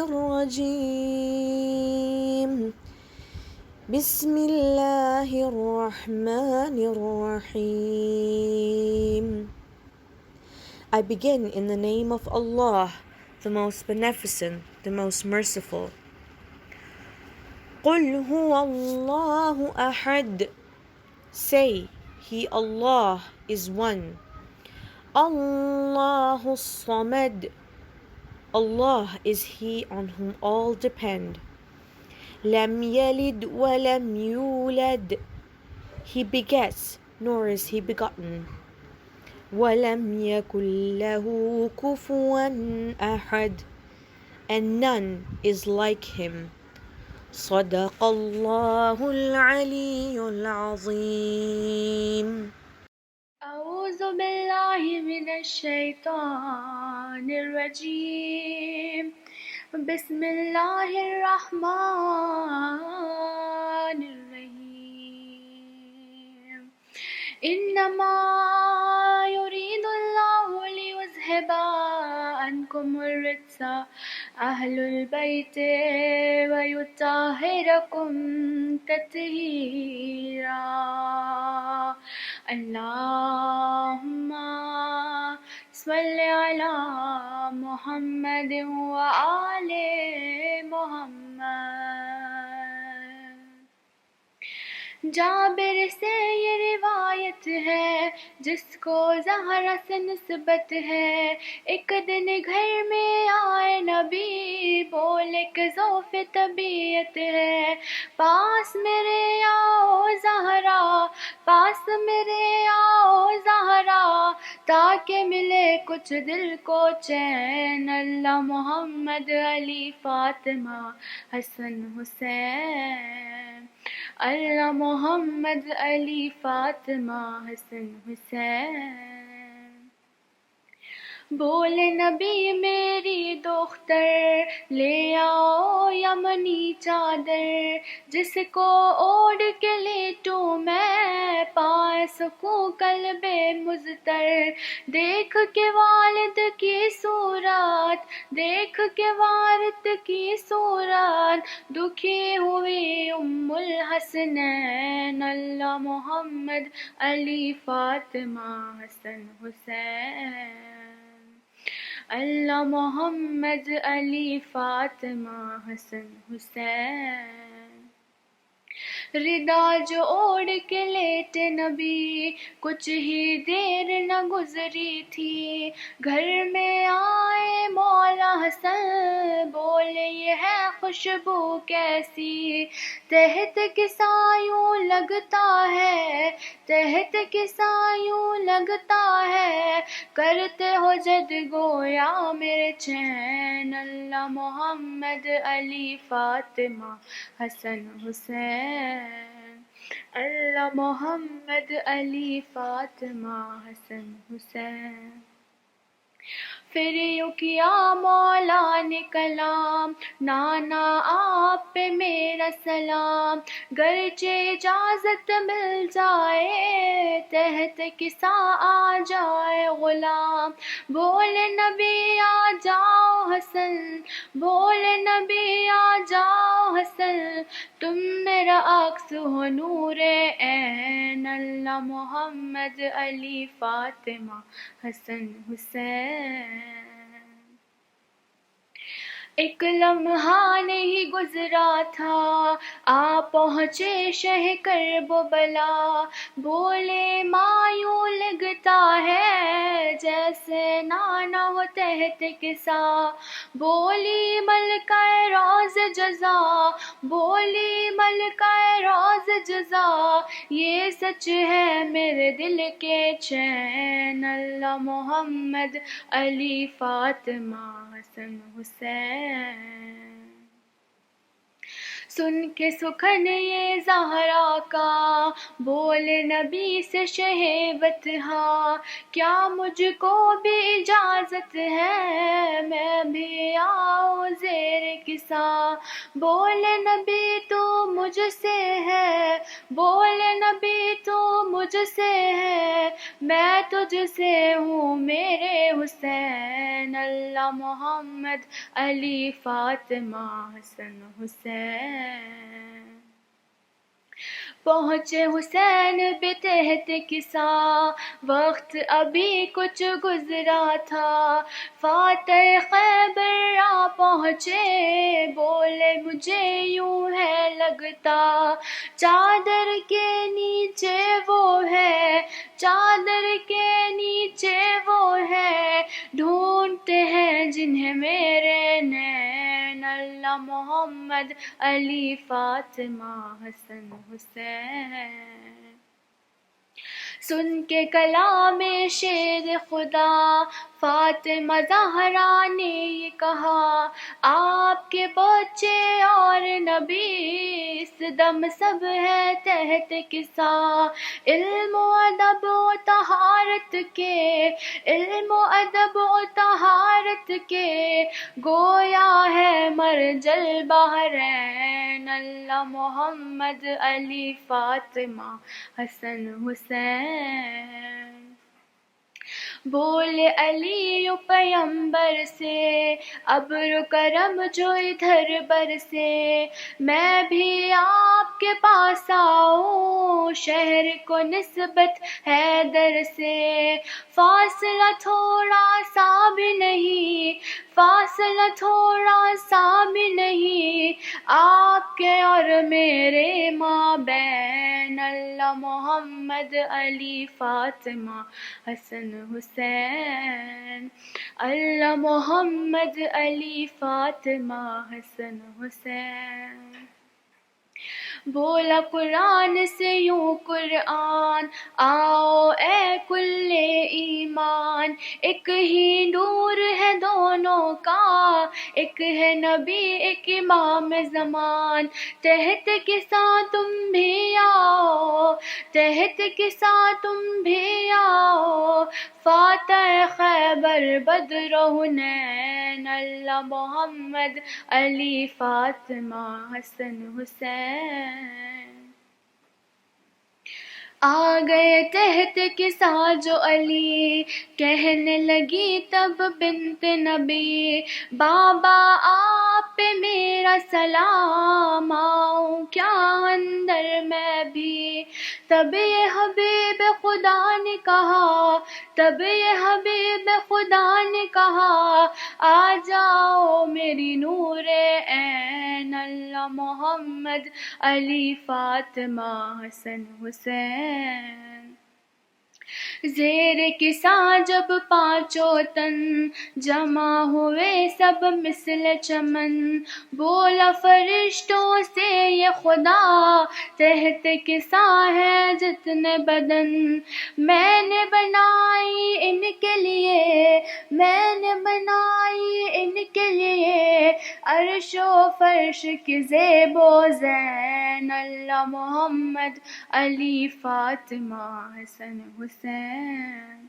الرجيم بسم الله الرحمن الرحيم. I begin in the name of Allah, the most beneficent, the most merciful. قُلْ هُوَ اللَّهُ أَحَدٌ. Say, He Allah is one. Allahu Samad. Allah is He on whom all depend. Lam yalid wa lam yulad. He begets, nor is He begotten. وَلَمْ يَكُنْ لَهُ كُفُوًا أَحَدٌ. And none is like Him. صدق الله العلي العظيم. أعوذ بالله من الشيطان الرجيم. بسم الله الرحمن الرحيم. إنما يريد الله ليذهب عنكم الرجس أهل البيت ويطهركم تطهيرا. اللهم صل على محمد وآل محمد. جابر سے یہ روایت ہے جس کو زہرا سے نسبت ہے. ایک دن گھر میں آئے نبی, بولے کہ ذوف طبیعت ہے. پاس میرے آؤ زہرا, پاس میرے آؤ زہرا, تاکہ ملے کچھ دل کو چین. اللہ محمد علی فاطمہ حسن حسین. اللہ محمد علی فاطمہ حسن حسین. بولے نبی میری دختر, لے آؤ یمنی چادر, جس کو اوڑھ کے لیٹوں میں, پائے سکوں قلب مضطر. دیکھ کے والد کی صورت, دیکھ کے والد کی صورت, دکھی ہوئی ام الحسنین. اللہ محمد علی فاطمہ حسن حسین. اللہ محمد علی فاطمہ حسن حسین. ردا جو اوڑھ کے لیٹے نبی, کچھ ہی دیر نہ گزری تھی. گھر میں آئے مولا حسن, بولے یہ ہے خوشبو کیسی. تحت کسا یوں لگتا ہے, تحت کسا یوں لگتا ہے, کرتے ہو جد گویا میرے چین. اللہ محمد علی فاطمہ حسن حسین. اللہ محمد علی فاطمہ حسن حسین. پھر یوں کیا مولا نے کلام, نانا آپ پہ میرا سلام. گرچہ اجازت مل جائے, تحت کسا آ جائے غلام. بولے نبی آ جاؤ حسن, بولے نبی آ جاؤ حسن, تم میرا عکس ہو نور عین. اللہ محمد علی فاطمہ حسن حسین. ایک لمحہ نہیں گزرا تھا, آ پہنچے شہ کرب و بلا. بولے ماں یوں لگتا ہے جیسے نانا ہو تحت کسا. بولی ملکہ روز جزا, بولی ملکہ روز جزا, یہ سچ ہے میرے دل کے چین. اللہ محمد علی فاطمہ حسن حسین. سن کے سخن یہ زہرا کا, بولے نبی سے شہیبت ہا. کیا مجھ کو بھی اجازت ہے, میں بھی آؤں زیر قصہ بول نبی تو مجھ سے ہے بول نبی تو مجھ سے ہے میں تجھ سے ہوں میرے حسین اللہ محمد علی فاطمہ حسن حسین پہنچے حسین بے تحت قصہ وقت ابھی کچھ گزرا تھا فاتح خیبر آ پہنچے بولے مجھے یوں ہے لگتا چادر کے نیچے وہ ہے چادر کے نیچے وہ ہے ڈھونڈتے ہیں جنہیں میرے نین اللہ محمد علی فاطمہ حسن حسین سن کے کلام شیر خدا فاطمہ زہرا نے یہ کہا آپ کے بچے اور نبی اس دم سب ہے تحت قصہ علم و ادب و طہارت کے علم و ادب و طہارت کے گویا ہے مرجل بحرین اللہ محمد علی فاطمہ حسن حسین بولے علی پیمبر سے ابر کرم جو ادھر برسے میں بھی آپ کے پاس آؤں شہر کو نسبت حیدر سے فاصلہ تھوڑا سا بھی نہیں فاصلہ تھوڑا سا بھی نہیں آپ کے اور میرے مابین اللہ محمد علی فاطمہ حسن حسین اللہ محمد علی فاطمہ حسن حسین بولا قرآن سے یوں قرآن آؤ اے کل ایمان ایک ہی نور ہے دونوں کا ایک ہے نبی ایک امام زمان تحت قصہ تم بھی آؤ تحت قصہ تم بھی آؤ فاتح خیبر بدر حنین اللہ محمد علی فاطمہ حسن حسین آ گئے تحت قصہ جو علی کہنے لگی تب بنت نبی بابا آپ پہ میرا سلام آؤں کیا اندر میں بھی تب یہ حبیب خدا نے کہا تب یہ حبیب خدا نے کہا آ جاؤ میری نور عین اللہ محمد علی فاطمہ حسن حسین زیر قصہ جب پانچوں تن جمع ہوئے سب مثل چمن بولا فرشتوں سے یہ خدا تحت قصہ ہے جتنے بدن میں نے بنائی ان کے لیے میں نے بنائی ان کے لیے عرش و فرش کی زیب و زین اللہ محمد علی فاطمہ حسن حسین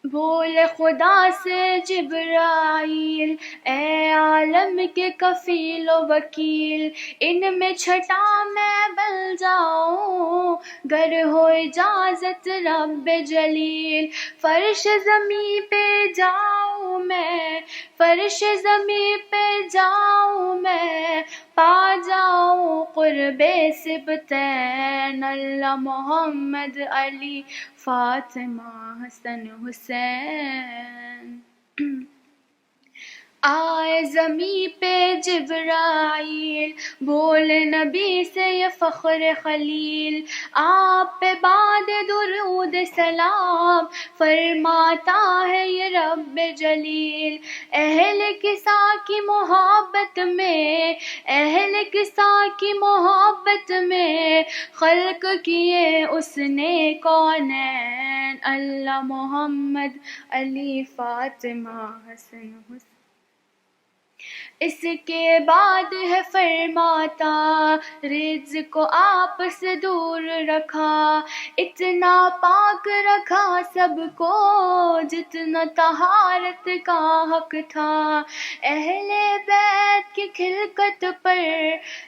بول خدا سے جبرائیل اے عالم کے کفیل و وکیل ان میں چھٹا میں بل جاؤں گر ہو اجازت رب جلیل فرش زمیں پہ جاؤں میں فرش زمیں پہ جاؤں میں پا جاؤں قرب سبتین اللہ محمد علی فاطمہ حسن حسین آئے زمیں پہ جبرائیل بول نبی سے یہ فخر خلیل آپ پہ بعد درود سلام فرماتا ہے یہ رب جلیل اہل قصہ کی محبت میں اہل قصہ کی محبت میں خلق کیے اس نے کونین اللہ محمد علی فاطمہ حسن حسین اس کے بعد ہے فرماتا رزق کو آپ سے دور رکھا اتنا پاک رکھا سب کو جتنا طہارت کا حق تھا اہل بیت کی خلقت پر،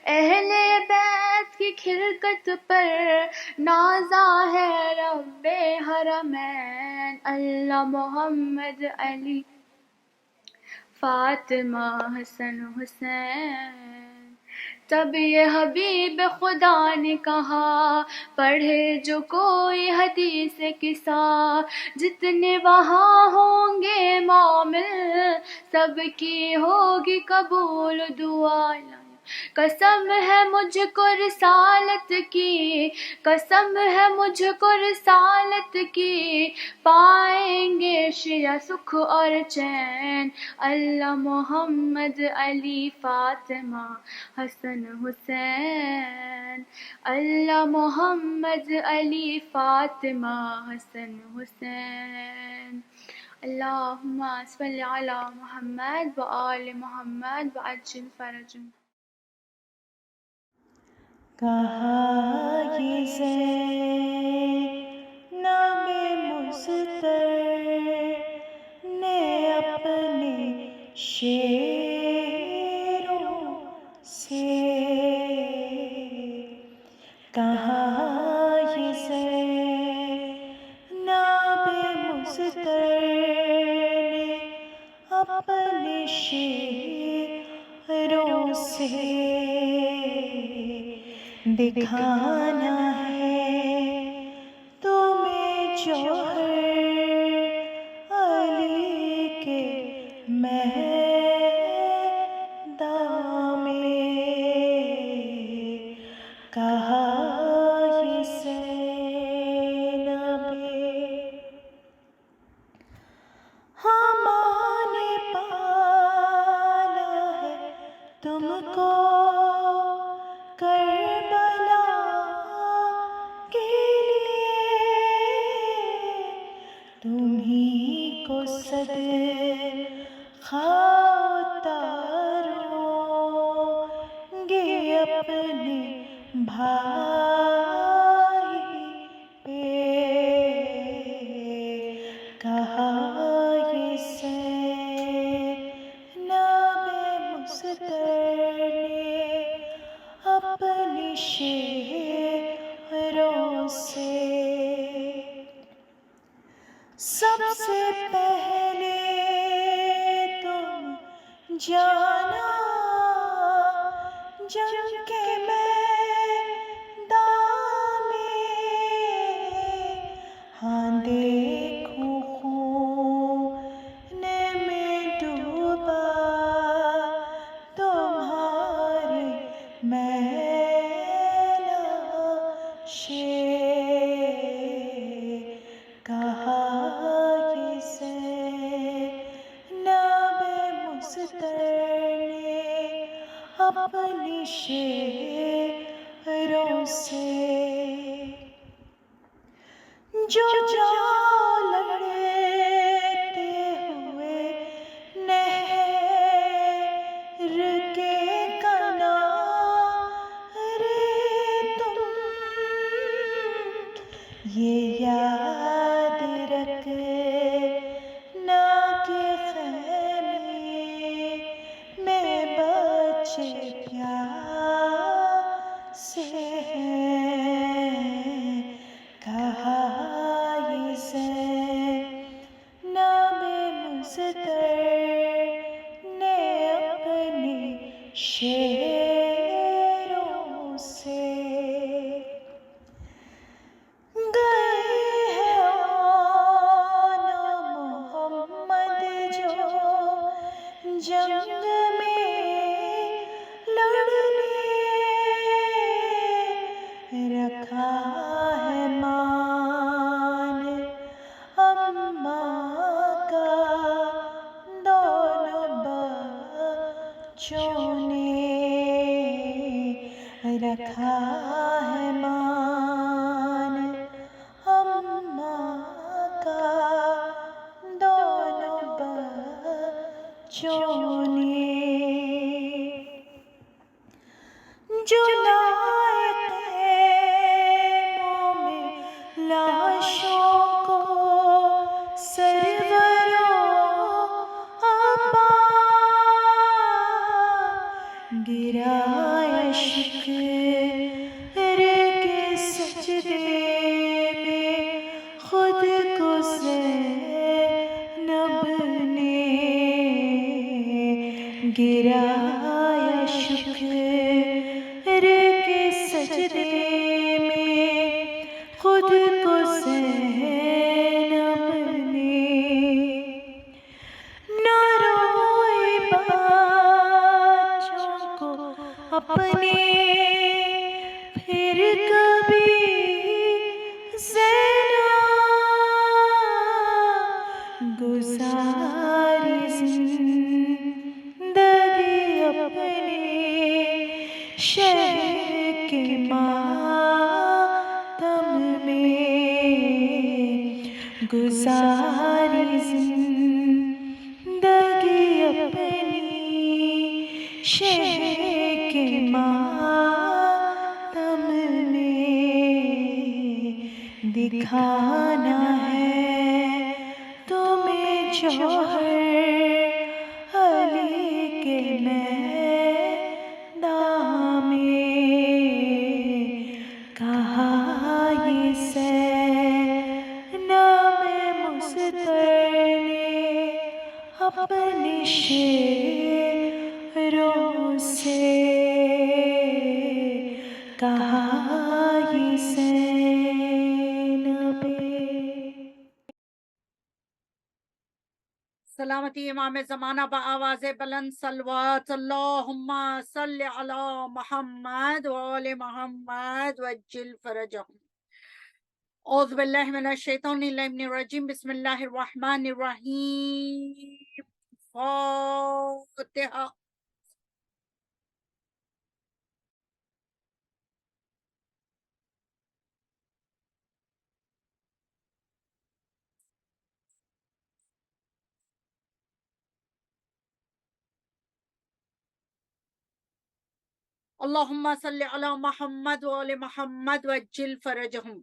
اہل بیت کی خلقت پر نازا ہے رب حرمین اللہ محمد علی فاطمہ حسن حسین۔ تب یہ حبیب خدا نے کہا پڑھے جو کوئی حدیث قصہ، جتنے وہاں ہوں گے مومن سب کی ہوگی قبول دعا۔ قسم ہے مجھ کو رسالت کی، قسم ہے مجھ کو رسالت کی، پائیں گے شیعہ سکھ اور چین اللہ محمد علی فاطمہ حسن حسین اللہ محمد علی فاطمہ حسن حسین۔ اللہم صل علی محمد وآل محمد وعجل فرجهم۔ کہا یہ زینب مضطر نے اپنے شیروں سے، کہا یہ زینب مضطر نے اپنے شیروں سے، دکھانا ہے تمہیں جوہر علی کے میدان میں، کہا یہ زینب ہماں نے پالا ہے تم کو کربلا کے لیے، تمہیں کو صدقہ اتاروں گے اپنے بھائی پہ، کہا یہ زینب مضطر نے اپنے شیروں سے، سب سے پہلے تم جانا جنگ کے میدان میں، ہاں دیکھو خون میں ڈوبا تمہارے میلا شیر، کہا یہ زینب مضطر نے اپنے شیروں سے، جو جاؤ لڑتے ہوئے نہر کے کنارے تم، یہ یاد رکھنا کہ خیمے میں بچے پیاسے ہیں، کہا یہ زینب مضطر نے اپنے شیروں سے، گئے ہیں آن محمد جو جنگ میں لڑنے، رکھا ہے مان اماں کا دونوں بچوں نے، رکھا ہے مان اماں کا دونوں بچوں نے، جو لائے خیموں میں لاشوں کو سروروں آبا، گرایا شکر کے سجدے میں خود کو زینب نے، گرایا شکر کے سجدے میں خود کو زینب نے، نہ روئے بچوں کو اپنے پھر کبھی زینب، گزاری زندگی اپنے شہر کے ماتم میں، گزاری زندگی اپنی شہر کے ماتم میں، دکھانا ہے تمہیں جوہر علی کے میدان میں، کہا یہ زینب مضطر نے اپنے شعروں سے، کہا یہ زینب۔ سلامتی امام زمانہ بآواز بلند صلوات، اللہم صلی علی محمد وآل محمد وعجل فرجہم۔ اعوذ باللہ من الشیطان الرجیم، بسم اللہ الرحمن الرحیم، فاتحہ۔ اللہم صلی علی محمد وآل محمد وعجل فرجہم۔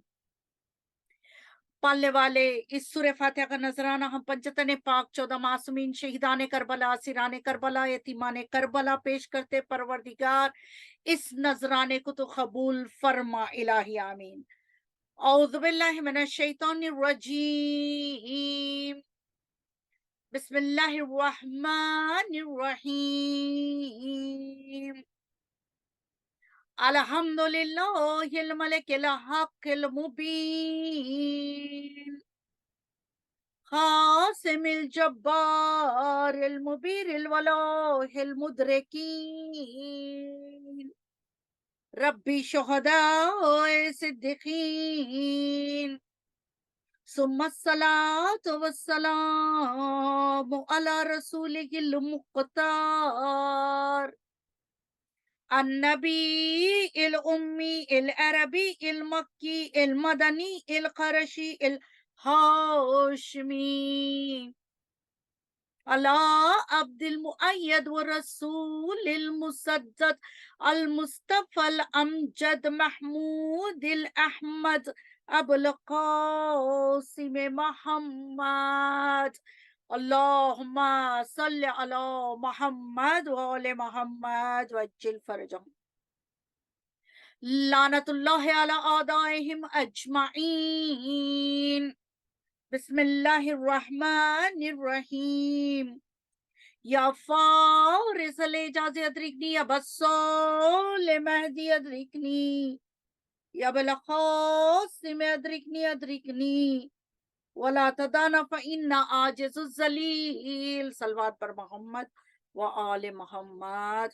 پالنے والے اس سورہ فاتحہ کا نذرانہ ہم پنجتن پاک 14 معصومین شہیدان کربلا، اسیران کربلا، یتیمان کربلا پیش کرتے۔ پروردگار اس نذرانے کو تو قبول فرما الہی، آمین۔ اعوذ باللہ من الشیطان الرجیم، بسم اللہ الرحمن الرحیم، الحمدللہ الملک الحق المبین، قاسم الجبار المبیر الولاہ المدرکین، ربی شہداء صدیقین، ثم الصلاة والسلام علی رسولہ المختار، النبی الامی العربی المکی المدنی القرشی الہاشمی، علی عبد المؤید والرسول المسدد المصطفى الامجد محمود الاحمد ابو القاسم محمد، اللہم صلی علی محمد وآل محمد وعجل فرجہم۔ لعنت اللہ علی اعدائہم اجمعین، بسم اللہ الرحمن الرحیم، یا فارس الاعجاز ادرکنی، یا بسول مہدی ادرکنی، یا بالقاسم ادرکنی ولا تدانا فإنا عاجز الذلیل، صلوات پر محمد وآل محمد،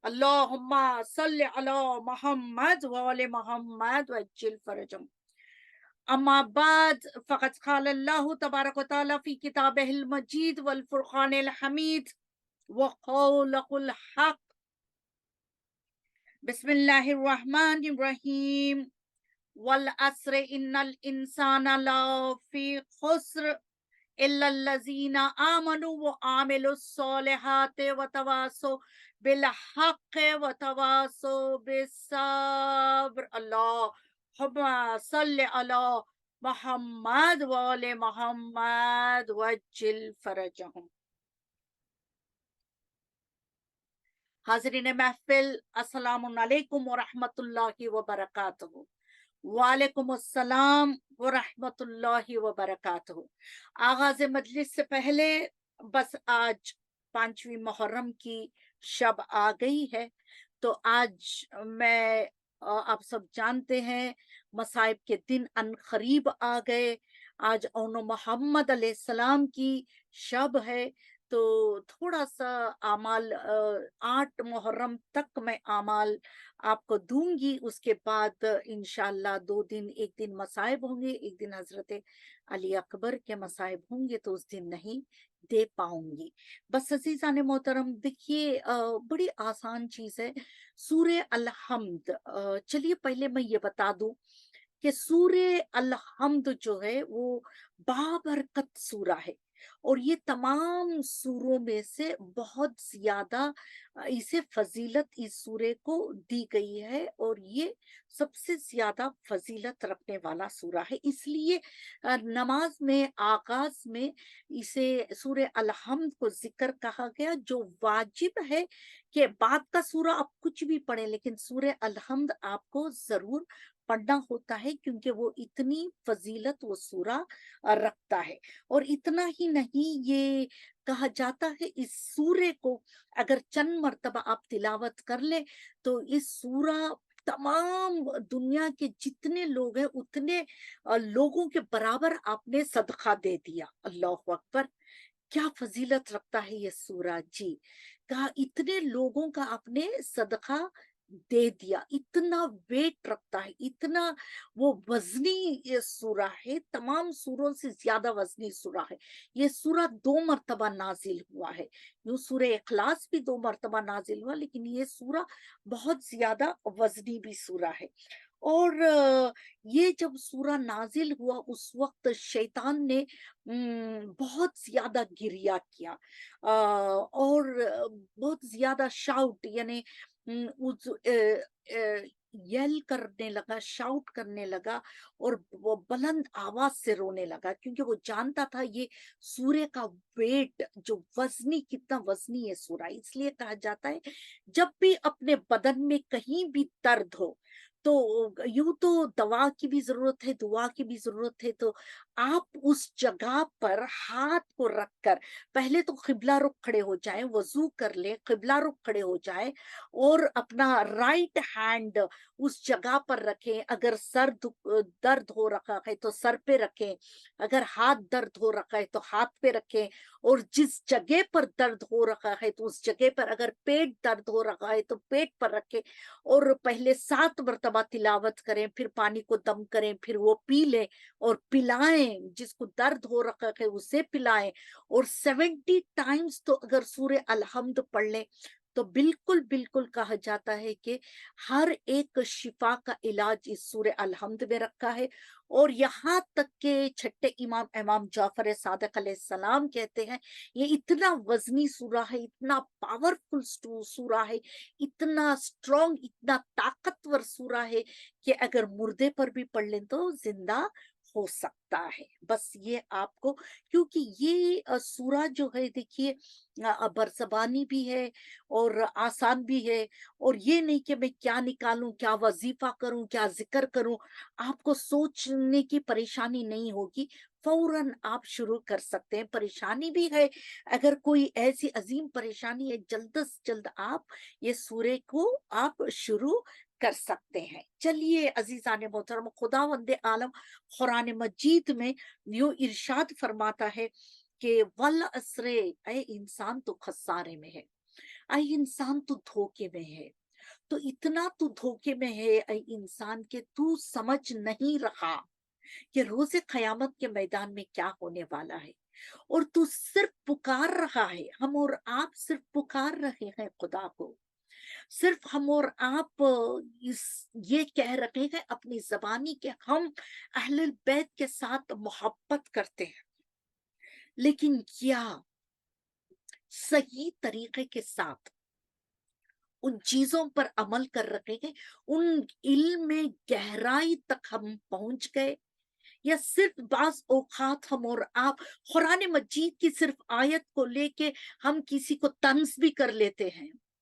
اللہم صلی علی محمد وآل محمد وعجل فرجہم۔ اما بعد، فقد قال اللہ تبارک و تعالی فی کتابہ المجید والفرقان الحمید وقولہ الحق، بسم اللہ الرحمن الرحیم، والعصر ان الانسان لفی خسر الا الذین آمنوا وعملوا الصالحات وتواصوا بالحق وتواصوا بالصبر، اللہم صلی علی محمد وآل محمد وعجل فرجہم۔ حاضرین محفل السلام علیکم ورحمۃ اللہ وبرکاتہ۔ وعلیکم السلام ورحمۃ اللہ وبرکاتہ۔ آغاز مجلس سے پہلے بس آج 5ویں محرم کی شب آ گئی ہے، تو آج میں آپ سب جانتے ہیں مصائب کے دن ان قریب آ گئے۔ آج اون محمد علیہ السلام کی شب ہے، تو تھوڑا سا اعمال 8 محرم تک میں اعمال آپ کو دوں گی، اس کے بعد انشاءاللہ 2 دن، ایک دن مصائب ہوں گے، ایک دن حضرت علی اکبر کے مصائب ہوں گے، تو اس دن نہیں دے پاؤں گی۔ بس عزیزان محترم دیکھیے، بڑی آسان چیز ہے سورہ الحمد۔ چلیے پہلے میں یہ بتا دوں کہ سورہ الحمد جو ہے وہ بابرکت سورہ ہے، اور یہ تمام سوروں میں سے بہت زیادہ اسے فضیلت اس سورے کو دی گئی ہے، اور یہ سب سے زیادہ فضیلت رکھنے والا سورہ ہے۔ اس لیے نماز میں آغاز میں اسے سورہ الحمد کو ذکر کہا گیا، جو واجب ہے کہ بعد کا سورہ آپ کچھ بھی پڑھیں، لیکن سورہ الحمد آپ کو ضرور پڑھنا ہوتا ہے، کیونکہ وہ اتنی فضیلت وہ سورہ رکھتا ہے۔ اور اتنا ہی نہیں، یہ کہا جاتا ہے اس سورے کو اگر چند مرتبہ آپ تلاوت کر لیں تو اس سورہ تمام دنیا کے جتنے لوگ ہیں اتنے لوگوں کے برابر آپ نے صدقہ دے دیا۔ اللہ اکبر، کیا فضیلت رکھتا ہے یہ سورہ جی! کہا اتنے لوگوں کا آپ نے صدقہ دے دیا، اتنا ویٹ رکھتا ہے، اتنا وہ وزنی یہ سورہ ہے، تمام سوروں سے زیادہ وزنی سورہ ہے۔ یہ سورہ 2 مرتبہ نازل ہوا ہے، یوں سورہ اخلاص بھی 2 مرتبہ نازل ہوا، لیکن یہ سورہ بہت زیادہ وزنی بھی سورہ ہے۔ اور یہ جب سورہ نازل ہوا اس وقت شیطان نے بہت زیادہ گریہ کیا، اور بہت زیادہ شاؤٹ، یعنی یل کرنے لگا، شاؤٹ کرنے لگا، اور وہ بلند آواز سے رونے لگا، کیونکہ وہ جانتا تھا یہ سورہ کا ویٹ جو وزنی، کتنا وزنی ہے سورہ۔ اس لیے کہا جاتا ہے جب بھی اپنے بدن میں کہیں بھی درد ہو، تو یوں تو دوا کی بھی ضرورت ہے، دعا کی بھی ضرورت ہے، تو آپ اس جگہ پر ہاتھ کو رکھ کر پہلے تو قبلہ رخ کھڑے ہو جائیں، وضو کر لیں، قبلہ رخ کھڑے ہو جائیں، اور اپنا رائٹ ہینڈ اس جگہ پر رکھیں۔ اگر سر درد ہو رکھا ہے تو سر پہ رکھیں، اگر ہاتھ درد ہو رکھا ہے تو ہاتھ پہ رکھیں، اور جس جگہ پر درد ہو رکھا ہے تو اس جگہ پر، اگر پیٹ درد ہو رکھا ہے تو پیٹ پر رکھیں، اور پہلے 7 مرتبہ تلاوت کریں، پھر پانی کو دم کریں، پھر وہ پی لیں اور پلائیں، جس کو درد ہو رکھا ہے اسے پلائیں، اور 70 ٹائمز تو اگر سورہ الحمد پڑھ لیں تو بالکل بالکل کہا جاتا ہے کہ ہر ایک شفا کا علاج اس سورہ الحمد میں رکھا ہے۔ اور یہاں تک کہ چھٹے امام جعفر صادق علیہ السلام کہتے ہیں یہ اتنا وزنی سورہ ہے، اتنا پاورفل سورہ ہے، اتنا اسٹرانگ، اتنا طاقتور سورہ ہے کہ اگر مردے پر بھی پڑھ لیں تو زندہ ہو سکتا ہے۔ بس یہ آپ کو، کیونکہ یہ سورہ جو ہے دیکھیے برزبانی بھی ہے اور آسان بھی ہے، اور یہ نہیں کہ میں کیا نکالوں، کیا وظیفہ کروں، کیا ذکر کروں، آپ کو سوچنے کی پریشانی نہیں ہوگی، فوراً آپ شروع کر سکتے ہیں۔ پریشانی بھی ہے، اگر کوئی ایسی عظیم پریشانی ہے، جلد از جلد آپ یہ سورے کو آپ شروع کر سکتے ہیں۔ چلیے عزیزان محترم، خداوند عالم قرآن مجید میں یوں ارشاد فرماتا ہے کہ والعصر، اے انسان تو خسارے میں ہے، اے انسان تو دھوکے میں ہے، تو اتنا تو دھوکے میں ہے اے انسان کہ تو سمجھ نہیں رہا کہ روز قیامت کے میدان میں کیا ہونے والا ہے، اور تو صرف پکار رہا ہے، ہم اور آپ صرف پکار رہے ہیں خدا کو، صرف ہم اور آپ یہ کہہ رہے ہیں اپنی زبانی کہ ہم اہل البیت کے ساتھ محبت کرتے ہیں، لیکن کیا صحیح طریقے کے ساتھ ان چیزوں پر عمل کر رہے ہیں، ان علم میں گہرائی تک ہم پہنچ گئے، یا صرف بعض اوقات ہم اور آپ قرآن مجید کی صرف آیت کو لے کے ہم کسی کو طنز بھی کر لیتے ہیں،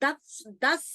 10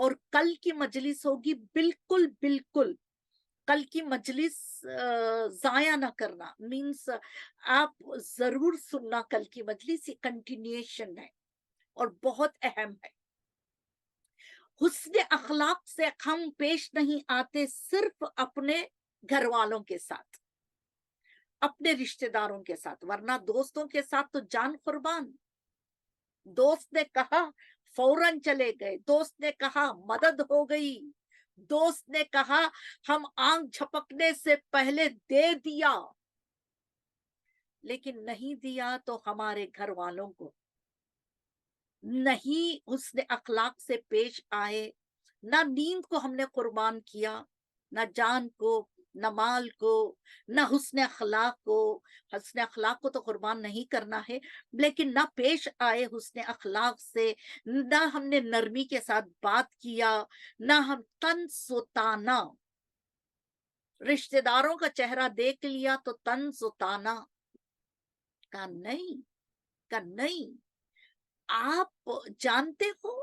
اور کل کی مجلس ہوگی بالکل بالکل کل کی مجلس ضائع نہ کرنا، مینس آپ ضرور سننا کل کی مجلس، یہ کنٹینیوشن ہے اور بہت اہم ہے۔ حسن اخلاق سے ہم پیش نہیں آتے صرف اپنے گھر والوں کے ساتھ، اپنے رشتہ داروں کے ساتھ، ورنہ دوستوں کے ساتھ تو جان قربان۔ دوست نے کہا فوراً چلے گئے، دوست نے کہا مدد ہو گئی، دوست نے کہا ہم آنکھ جھپکنے سے پہلے دے دیا، لیکن نہیں دیا تو ہمارے گھر والوں کو نہیں حسن اخلاق سے پیش آئے، نہ نیند کو ہم نے قربان کیا، نہ جان کو، نہ مال کو، نہ حسن اخلاق کو۔ حسن اخلاق کو تو قربان نہیں کرنا ہے، لیکن نہ پیش آئے حسن اخلاق سے، نہ ہم نے نرمی کے ساتھ بات کیا، نہ ہم تن ستانا، رشتہ داروں کا چہرہ دیکھ لیا تو تن ستانا کا نہیں، کا نہیں۔ آپ جانتے ہو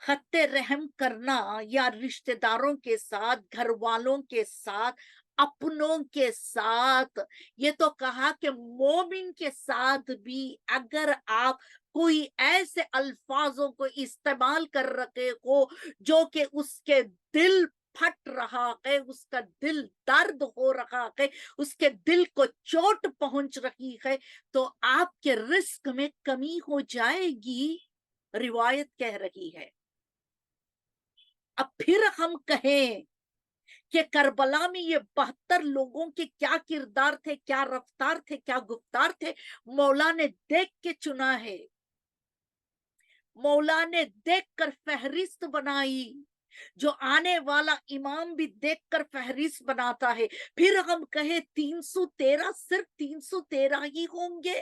خط رحم کرنا یا رشتہ داروں کے ساتھ، گھر والوں کے ساتھ، اپنوں کے ساتھ، یہ تو کہا کہ مومن کے ساتھ بھی اگر آپ کوئی ایسے الفاظوں کو استعمال کر رہے ہو جو کہ اس کے دل پھٹ رہا ہے، اس کا دل درد ہو رہا ہے، اس کے دل کو چوٹ پہنچ رہی ہے، تو آپ کے رزق میں کمی ہو جائے گی، روایت کہہ رہی ہے۔ اب پھر ہم کہیں کہ کربلا میں یہ 72 لوگوں کے کیا کردار تھے، کیا رفتار تھے، کیا گفتار تھے، مولا نے دیکھ کے چنا ہے، مولا نے دیکھ کر فہرست بنائی، جو آنے والا امام بھی دیکھ کر فہرست بناتا ہے۔ پھر ہم کہیں 313 صرف 313 ہی ہوں گے؟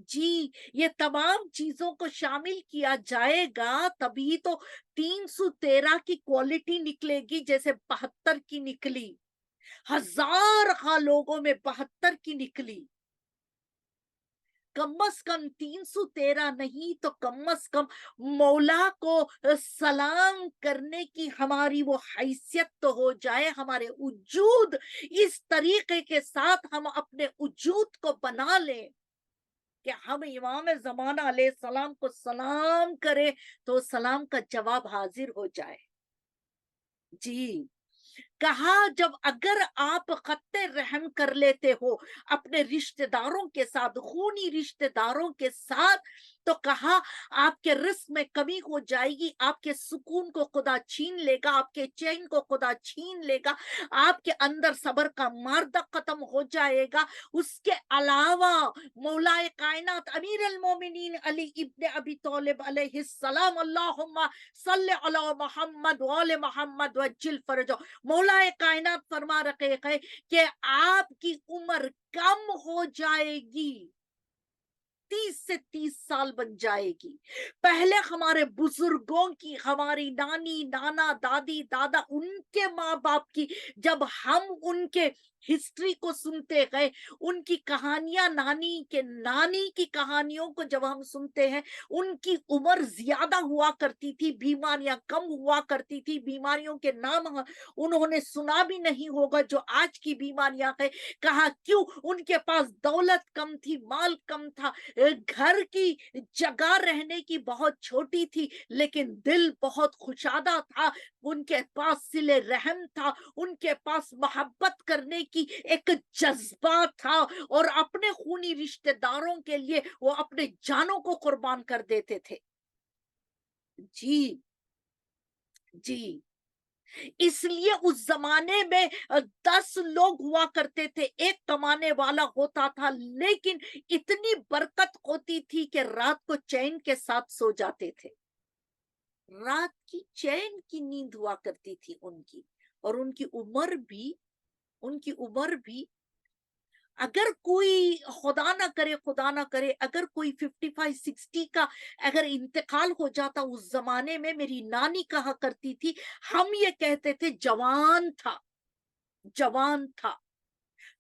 جی، یہ تمام چیزوں کو شامل کیا جائے گا تبھی تو 313 کی کوالٹی نکلے گی، جیسے 72 کی نکلی، 1000 لوگوں میں 72 کی نکلی۔ کم از کم 313 نہیں تو کم از کم مولا کو سلام کرنے کی ہماری وہ حیثیت تو ہو جائے، ہمارے وجود اس طریقے کے ساتھ ہم اپنے وجود کو بنا لیں کہ ہم امام زمانہ علیہ السلام کو سلام کریں تو سلام کا جواب حاضر ہو جائے۔ جی، کہا جب اگر آپ خط رحم کر لیتے ہو اپنے رشتہ داروں کے ساتھ، خونی رشتہ داروں کے ساتھ، تو کہا آپ کے رزق میں کمی ہو جائے گی، آپ کے سکون کو خدا چھین لے گا، آپ کے چین کو خدا چھین لے گا، آپ کے اندر صبر کا مادہ ختم ہو جائے گا۔ اس کے علاوہ مولا کائنات امیر المومنین علی ابن ابی طالب علیہ السلام، اللہم صلی علی محمد وآل محمد وجل فرجہ، مولا کائنات فرما رہے ہیں کہ آپ کی عمر کم ہو جائے گی، 30 سے 30 سال بن جائے گی۔ پہلے ہمارے بزرگوں کی، ہماری نانی، نانا، دادی، دادا، ان کے ماں باپ کی، جب ہم ان کے ہسٹری کو سنتے گئے، ان کی کہانیاں، نانی کی کہانیوں کو جب ہم سنتے ہیں، ان کی عمر زیادہ ہوا کرتی تھی، بیماریاں کم ہوا کرتی تھی، بیماریوں کے نام انہوں نے سنا بھی نہیں ہوگا جو آج کی بیماریاں ہیں۔ کہا کیوں؟ ان کے پاس دولت کم تھی، مال کم تھا، گھر کی جگہ رہنے کی بہت چھوٹی تھی، لیکن دل بہت خوشادہ تھا، ان کے پاس صلہ رحم تھا، ان کے پاس محبت کرنے کی ایک جذبہ تھا، اور اپنے خونی رشتہ داروں کے لیے وہ اپنے جانوں کو قربان کر دیتے تھے۔ جی جی، اس لیے اس زمانے میں 10 لوگ ہوا کرتے تھے، ایک کمانے والا ہوتا تھا، لیکن اتنی برکت ہوتی تھی کہ رات کو چین کے ساتھ سو جاتے تھے، رات کی چین کی نیند ہوا کرتی تھی ان کی، اور ان کی عمر بھی اگر کوئی خدا نہ کرے اگر کوئی 55-60 کا اگر انتقال ہو جاتا اس زمانے میں، میری نانی کہا کرتی تھی، ہم یہ کہتے تھے جوان تھا،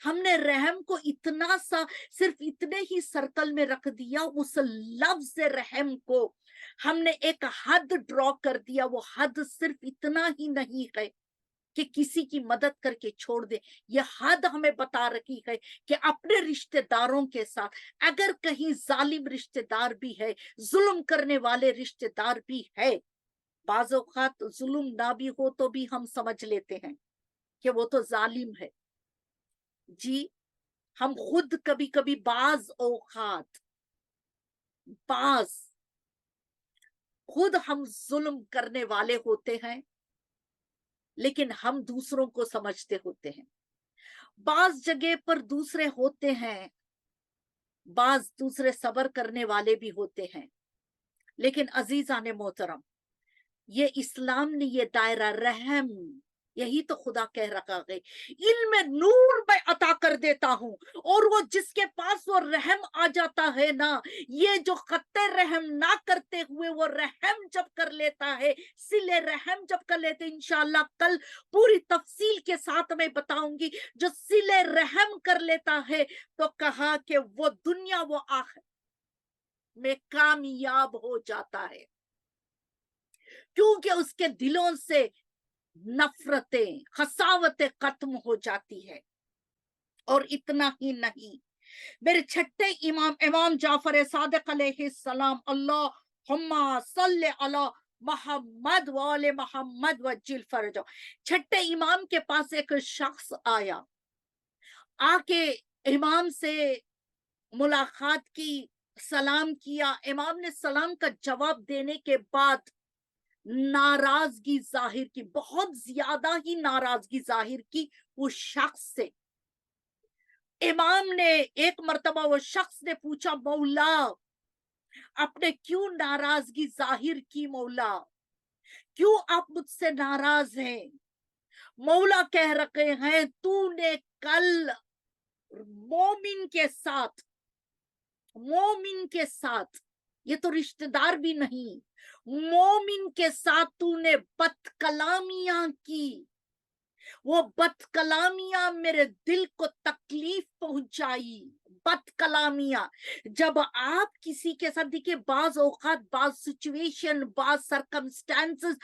ہم نے رحم کو اتنا سا صرف اتنے ہی سرکل میں رکھ دیا, اس لفظ رحم کو ہم نے ایک حد ڈرا کر دیا. وہ حد صرف اتنا ہی نہیں ہے کہ کسی کی مدد کر کے چھوڑ دے. یہ حد ہمیں بتا رکھی ہے کہ اپنے رشتہ داروں کے ساتھ اگر کہیں ظالم رشتہ دار بھی ہے, ظلم کرنے والے رشتہ دار بھی ہے, بعض اوقات ظلم نہ بھی ہو تو بھی ہم سمجھ لیتے ہیں کہ وہ تو ظالم ہے. جی ہم خود کبھی کبھی بعض اوقات خود ہم ظلم کرنے والے ہوتے ہیں, لیکن ہم دوسروں کو سمجھتے ہوتے ہیں. بعض جگہ پر دوسرے ہوتے ہیں, بعض دوسرے صبر کرنے والے بھی ہوتے ہیں, لیکن عزیزان محترم, یہ اسلام نے یہ دائرہ رحم, یہی تو خدا کہہ رکھا ہے, علم نور میں عطا کر دیتا ہوں, اور وہ جس کے پاس وہ رحم آ جاتا ہے نا, یہ جو خط رحم نہ کرتے ہوئے وہ رحم جب کر لیتا ہے, صلہ رحم جب کر لیتے, انشاءاللہ کل پوری تفصیل کے ساتھ میں بتاؤں گی, جو صلہ رحم کر لیتا ہے تو کہا کہ وہ دنیا و آخرت میں کامیاب ہو جاتا ہے, کیونکہ اس کے دلوں سے نفرتیں, خساوتیں ختم ہو جاتی ہے. اور اتنا ہی نہیں, میرے چھٹے امام جعفر صادق علیہ السلام, اللہم صلی علی محمد وآل محمد وجل فرجہ, چھٹے امام کے پاس ایک شخص آیا, آ کے امام سے ملاقات کی, سلام کیا. امام نے سلام کا جواب دینے کے بعد ناراضگی ظاہر کی, بہت زیادہ ہی ناراضگی ظاہر کی اس شخص سے. امام نے ایک مرتبہ وہ شخص نے پوچھا, مولا آپ نے کیوں ناراضگی ظاہر کی, مولا کیوں آپ مجھ سے ناراض ہیں؟ مولا کہہ رکھے ہیں, تو نے کل مومن کے ساتھ, یہ تو رشتہ دار بھی نہیں, مومن کے ساتھ تو نے بد کلامیاں کی, وہ بد کلامیاں میرے دل کو تکلیف پہنچائی. بد کلامیاں جب آپ کسی کے ساتھ, دیکھیں بعض اوقات بعض سچویشن, بعض سرکمسٹانسز,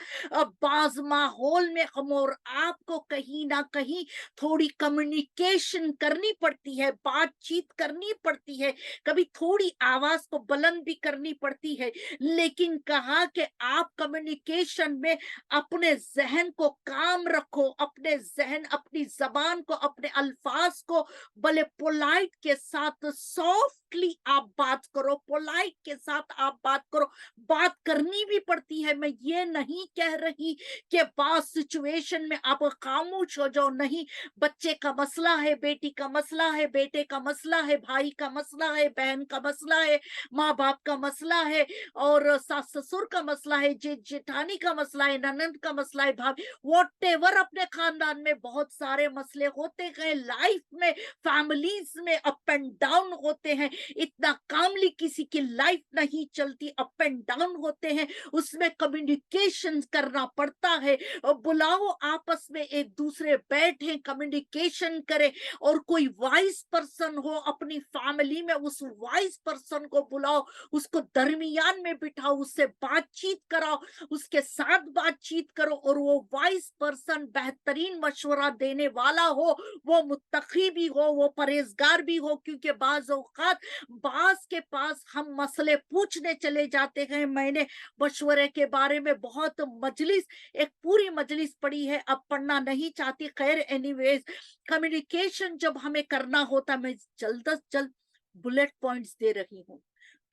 بعض ماحول میں ہم اور آپ کو کہیں نہ کہیں تھوڑی کمیونیکیشن کرنی پڑتی ہے, بات چیت کرنی پڑتی ہے, کبھی تھوڑی آواز کو بلند بھی کرنی پڑتی ہے, لیکن کہا کہ آپ کمیونیکیشن میں اپنے ذہن کو کام رکھو, اپنے ذہن, اپنی زبان کو, اپنے الفاظ کو بلے پولائٹ کے ساتھ, سافٹلی آپ بات کرو, پولائٹ کے ساتھ آپ بات کرو. بات کرنی بھی پڑتی ہے. میں یہ نہیں کہہ رہی کہ بعض سچویشن میں آپ خاموش ہو جاؤ, نہیں. بچے کا مسئلہ ہے, بیٹی کا مسئلہ ہے, بیٹے کا مسئلہ ہے, بھائی کا مسئلہ ہے, بہن کا مسئلہ ہے, ماں باپ کا مسئلہ ہے, اور ساس سسر کا مسئلہ ہے, جیٹھانی کا مسئلہ ہے, ننند کا مسئلہ ہے, بھابھی, واٹ ایور. اپنے خاندان میں بہت سارے مسئلے ہوتے ہیں, لائف میں, فیملیز میں اپ اینڈ ڈاؤن ہوتے ہیں. اتنا کاملی کسی کی لائف نہیں چلتی, اپ اینڈ ڈاؤن ہوتے ہیں, اس میں کمیونیکیشن کرنا پڑتا ہے. بلاؤ آپس میں, ایک دوسرے بیٹھیں, کمیونیکیشن کریں, اور کوئی وائس پرسن ہو اپنی فیملی میں, اس وائس پرسن کو بلاؤ, اس کو درمیان میں بٹھاؤ, اس سے بات چیت کراؤ, اس کے ساتھ بات چیت کرو, اور وہ وائس پرسن بہترین مشورہ دینے والا ہو, وہ متقی بھی ہو, وہ پرہیزگار بھی ہو. کیونکہ بعض اوقات بعض کے پاس ہم مسئلے پوچھنے چلے جاتے ہیں. میں نے مشورے کے بارے میں بہت مجلس, ایک پوری مجلس پڑھی ہے, اب پڑھنا نہیں چاہتی. خیر اینی ویز, کمیونیکیشن جب ہمیں کرنا ہوتا, میں جلد از جلد بلٹ پوائنٹس دے رہی ہوں,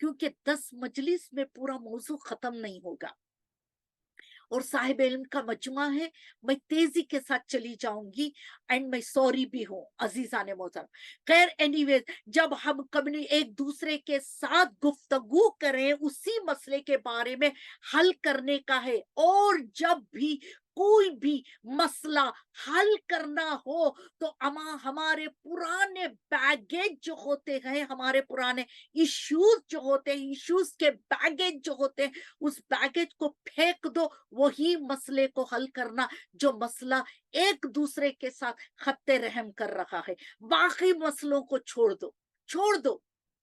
کیونکہ 10 مجلس میں پورا موضوع ختم نہیں ہوگا, اور صاحب علم کا مجموعہ ہے. میں تیزی کے ساتھ چلی جاؤں گی, اینڈ میں سوری بھی ہوں عزیزان محترم. خیر اینی ویز, جب ہم ایک دوسرے کے ساتھ گفتگو کریں, اسی مسئلے کے بارے میں حل کرنے کا ہے, اور جب بھی کوئی بھی مسئلہ حل کرنا ہو تو ہمارے پرانے بیگیج جو ہوتے ہیں، ہمارے پرانے ایشوز جو ہوتے ہیں، ایشوز کے بیگیج جو ہوتے ہیں، اس بیگیج کو پھینک دو، وہی مسئلے کو حل کرنا جو مسئلہ ایک دوسرے کے ساتھ خط رحم کر رہا ہے۔ باقی مسئلوں کو چھوڑ دو، چھوڑ دو،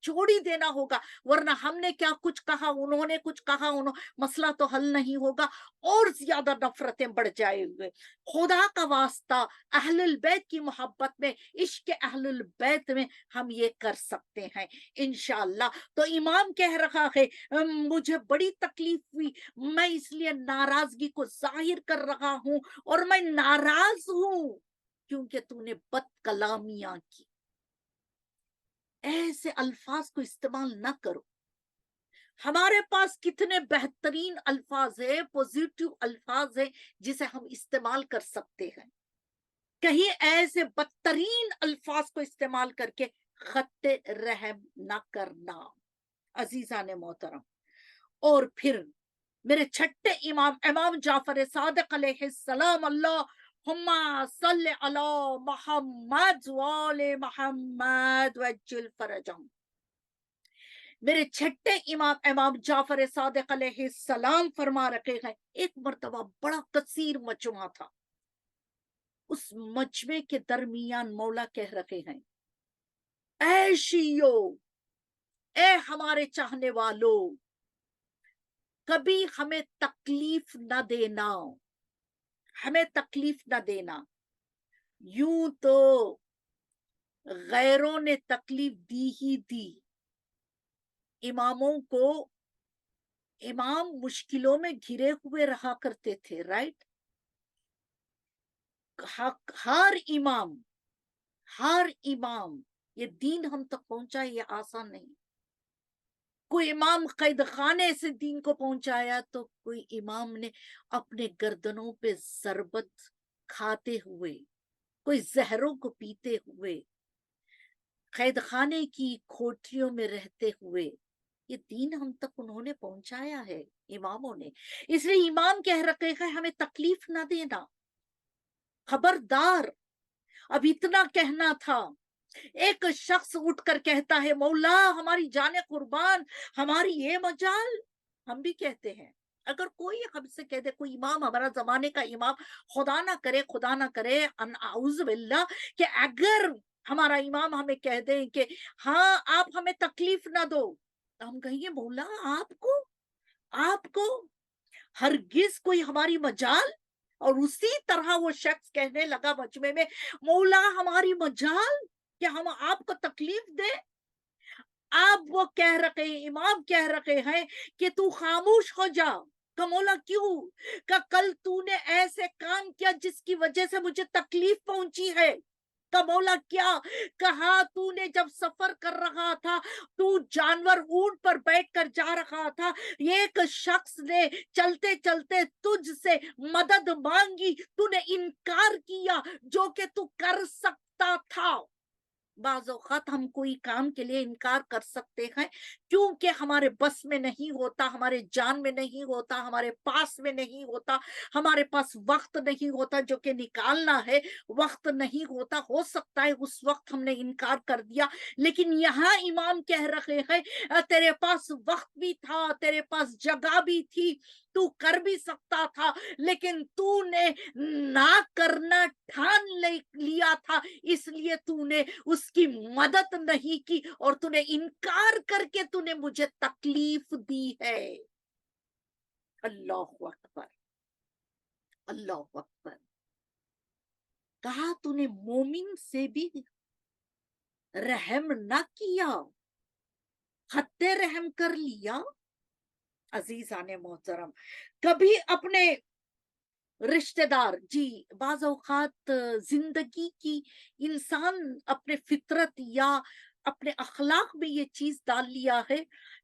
چھوڑ ہی دینا ہوگا، ورنہ ہم نے کیا کچھ کہا، انہوں نے کچھ کہا، مسئلہ تو حل نہیں ہوگا، اور زیادہ نفرتیں بڑھ جائے ہوئے۔ خدا کا واسطہ اہل البیت کی محبت میں، عشق اہل البیت میں ہم یہ کر سکتے ہیں انشاءاللہ۔ تو امام کہہ رہا ہے مجھے بڑی تکلیف ہوئی، میں اس لیے ناراضگی کو ظاہر کر رہا ہوں، اور میں ناراض ہوں کیونکہ تو نے بد کلامیاں کی۔ ایسے الفاظ کو استعمال نہ کرو۔ ہمارے پاس کتنے بہترین الفاظ ہیں، پوزیٹو الفاظ ہیں جسے ہم استعمال کر سکتے ہیں۔ کہیں ایسے بدترین الفاظ کو استعمال کر کے خط رحم نہ کرنا عزیزان محترم۔ اور پھر میرے چھٹے امام جعفر صادق علیہ السلام، اللہم صلی علی محمد وآل محمد وعجل فرجہم۔ میرے چھٹے امام جعفر صادق علیہ السلام فرما رکھے ہیں، ایک مرتبہ بڑا کثیر مجمع تھا، اس مجمع کے درمیان مولا کہہ رکھے ہیں اے شیعو، اے ہمارے چاہنے والو، کبھی ہمیں تکلیف نہ دینا، ہمیں تکلیف نہ دینا۔ یوں تو غیروں نے تکلیف دی ہی دی، اماموں کو، امام مشکلوں میں گھرے ہوئے رہا کرتے تھے، رائٹ؟ ہر امام یہ دین ہم تک پہنچائے، یہ آسان نہیں۔ کوئی امام قید خانے سے دین کو پہنچایا، تو کوئی امام نے اپنے گردنوں پہ ضربت کھاتے ہوئے، کوئی زہروں کو پیتے ہوئے، قید خانے کی کھوٹریوں میں رہتے ہوئے، یہ دین ہم تک انہوں نے پہنچایا ہے اماموں نے۔ اس لیے امام کہہ رکھے ہیں ہمیں تکلیف نہ دینا، خبردار۔ اب اتنا کہنا تھا، ایک شخص اٹھ کر کہتا ہے مولا ہماری جان قربان، ہماری یہ مجال۔ ہم بھی کہتے ہیں، اگر کوئی ہم سے کہہ دے، کوئی امام، ہمارا زمانے کا امام، خدا نہ کرے اعوذ باللہ، کہ اگر ہمارا امام ہمیں کہہ دے کہ ہاں آپ ہمیں تکلیف نہ دو، تو ہم کہیں گے مولا آپ کو ہرگز کوئی ہماری مجال؟ اور اسی طرح وہ شخص کہنے لگا مجمع میں، مولا ہماری مجال کہ ہم آپ کو تکلیف دیں؟ آپ وہ کہہ رکھے ہیں، امام کہہ رکھے ہیں کہ تو خاموش ہو جا۔ کہ مولا کیوں؟ کہ کل تو نے ایسے کام کیا جس کی وجہ سے مجھے تکلیف پہنچی ہے۔ کہ مولا کیا؟ کہا تو نے جب سفر کر رہا تھا، تو جانور اونٹ پر بیٹھ کر جا رہا تھا، ایک شخص نے چلتے چلتے تجھ سے مدد مانگی، تو نے انکار کیا جو کہ تو کر سکتا تھا۔ بعض اوقات ہم کوئی کام کے لیے انکار کر سکتے ہیں کیونکہ ہمارے بس میں نہیں ہوتا، ہمارے جان میں نہیں ہوتا، ہمارے پاس میں نہیں ہوتا، ہمارے پاس وقت نہیں ہوتا جو کہ نکالنا ہے، وقت نہیں ہوتا، ہو سکتا ہے اس وقت ہم نے انکار کر دیا۔ لیکن یہاں امام کہہ رہے ہیں تیرے پاس وقت بھی تھا، تیرے پاس جگہ بھی تھی، تو کر بھی سکتا تھا، لیکن تو نے نہ کرنا ٹھان لیا تھا، اس لیے تو نے اس کی مدد نہیں کی، اور تو نے انکار کر کے تو نے مجھے تکلیف دی ہے۔ اللہ اکبر، اللہ اکبر۔ کہا تو نے مومن سے بھی رحم نہ کیا، خط رحم کر لیا۔ عزیزان محترم، کبھی اپنے رشتہ دار، جی بعض اوقات زندگی کی انسان اپنے فطرت یا اپنے اخلاق میں یہ چیز ڈال لیا ہے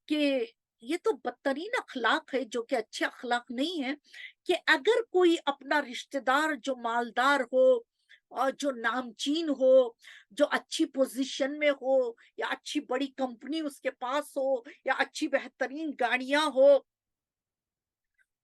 کہ یہ تو بدترین اخلاق ہے، جو کہ اچھے اخلاق نہیں ہے، کہ اگر کوئی اپنا رشتہ دار جو مالدار ہو اور جو نامچین ہو، جو اچھی پوزیشن میں ہو، یا اچھی بڑی کمپنی اس کے پاس ہو، یا اچھی بہترین گاڑیاں ہو،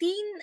3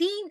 3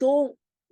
2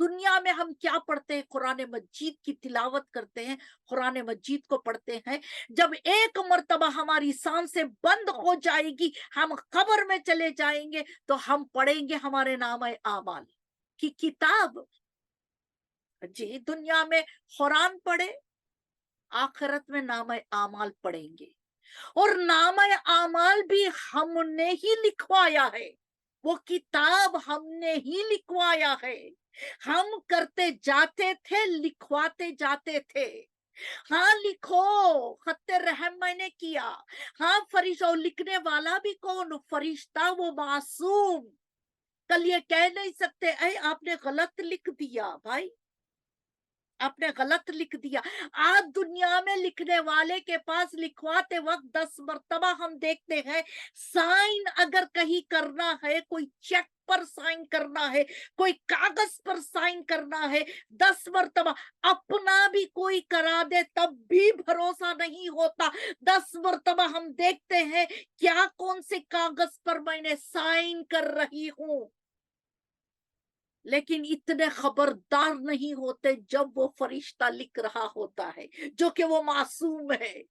دنیا میں ہم کیا پڑھتے ہیں؟ قرآن مجید کی تلاوت کرتے ہیں، قرآن مجید کو پڑھتے ہیں. جب ایک مرتبہ ہماری سانسیں بند ہو جائے گی، ہم قبر میں چلے جائیں گے، تو ہم پڑھیں گے ہمارے نامہ اعمال کی کتاب. جی، دنیا میں قرآن پڑھے، آخرت میں نامہ اعمال پڑھیں گے. اور نامہ اعمال بھی ہم نے ہی لکھوایا ہے، وہ کتاب ہم نے ہی لکھوایا ہے. ہم کرتے جاتے تھے، لکھواتے جاتے تھے. ہاں لکھو، خط رحم میں نے کیا. ہاں فرشتہ، لکھنے والا بھی کون؟ فرشتہ، وہ معصوم. کل یہ کہہ نہیں سکتے اے آپ نے غلط لکھ دیا. بھائی آپ نے غلط لکھ دیا. آج دنیا میں لکھنے والے کے پاس لکھواتے وقت 10 مرتبہ ہم دیکھتے ہیں سائن اگر کہیں کرنا ہے، کوئی چیک پر سائن کرنا ہے، کوئی کاغذ پر سائن کرنا ہے، 10 مرتبہ اپنا بھی کوئی کرا دے تب بھی بھروسہ نہیں ہوتا. 10 مرتبہ ہم دیکھتے ہیں کیا کون سے کاغذ پر میں نے سائن کر رہی ہوں. لیکن اتنے خبردار نہیں ہوتے جب وہ فرشتہ لکھ رہا ہوتا ہے جو کہ وہ معصوم ہے.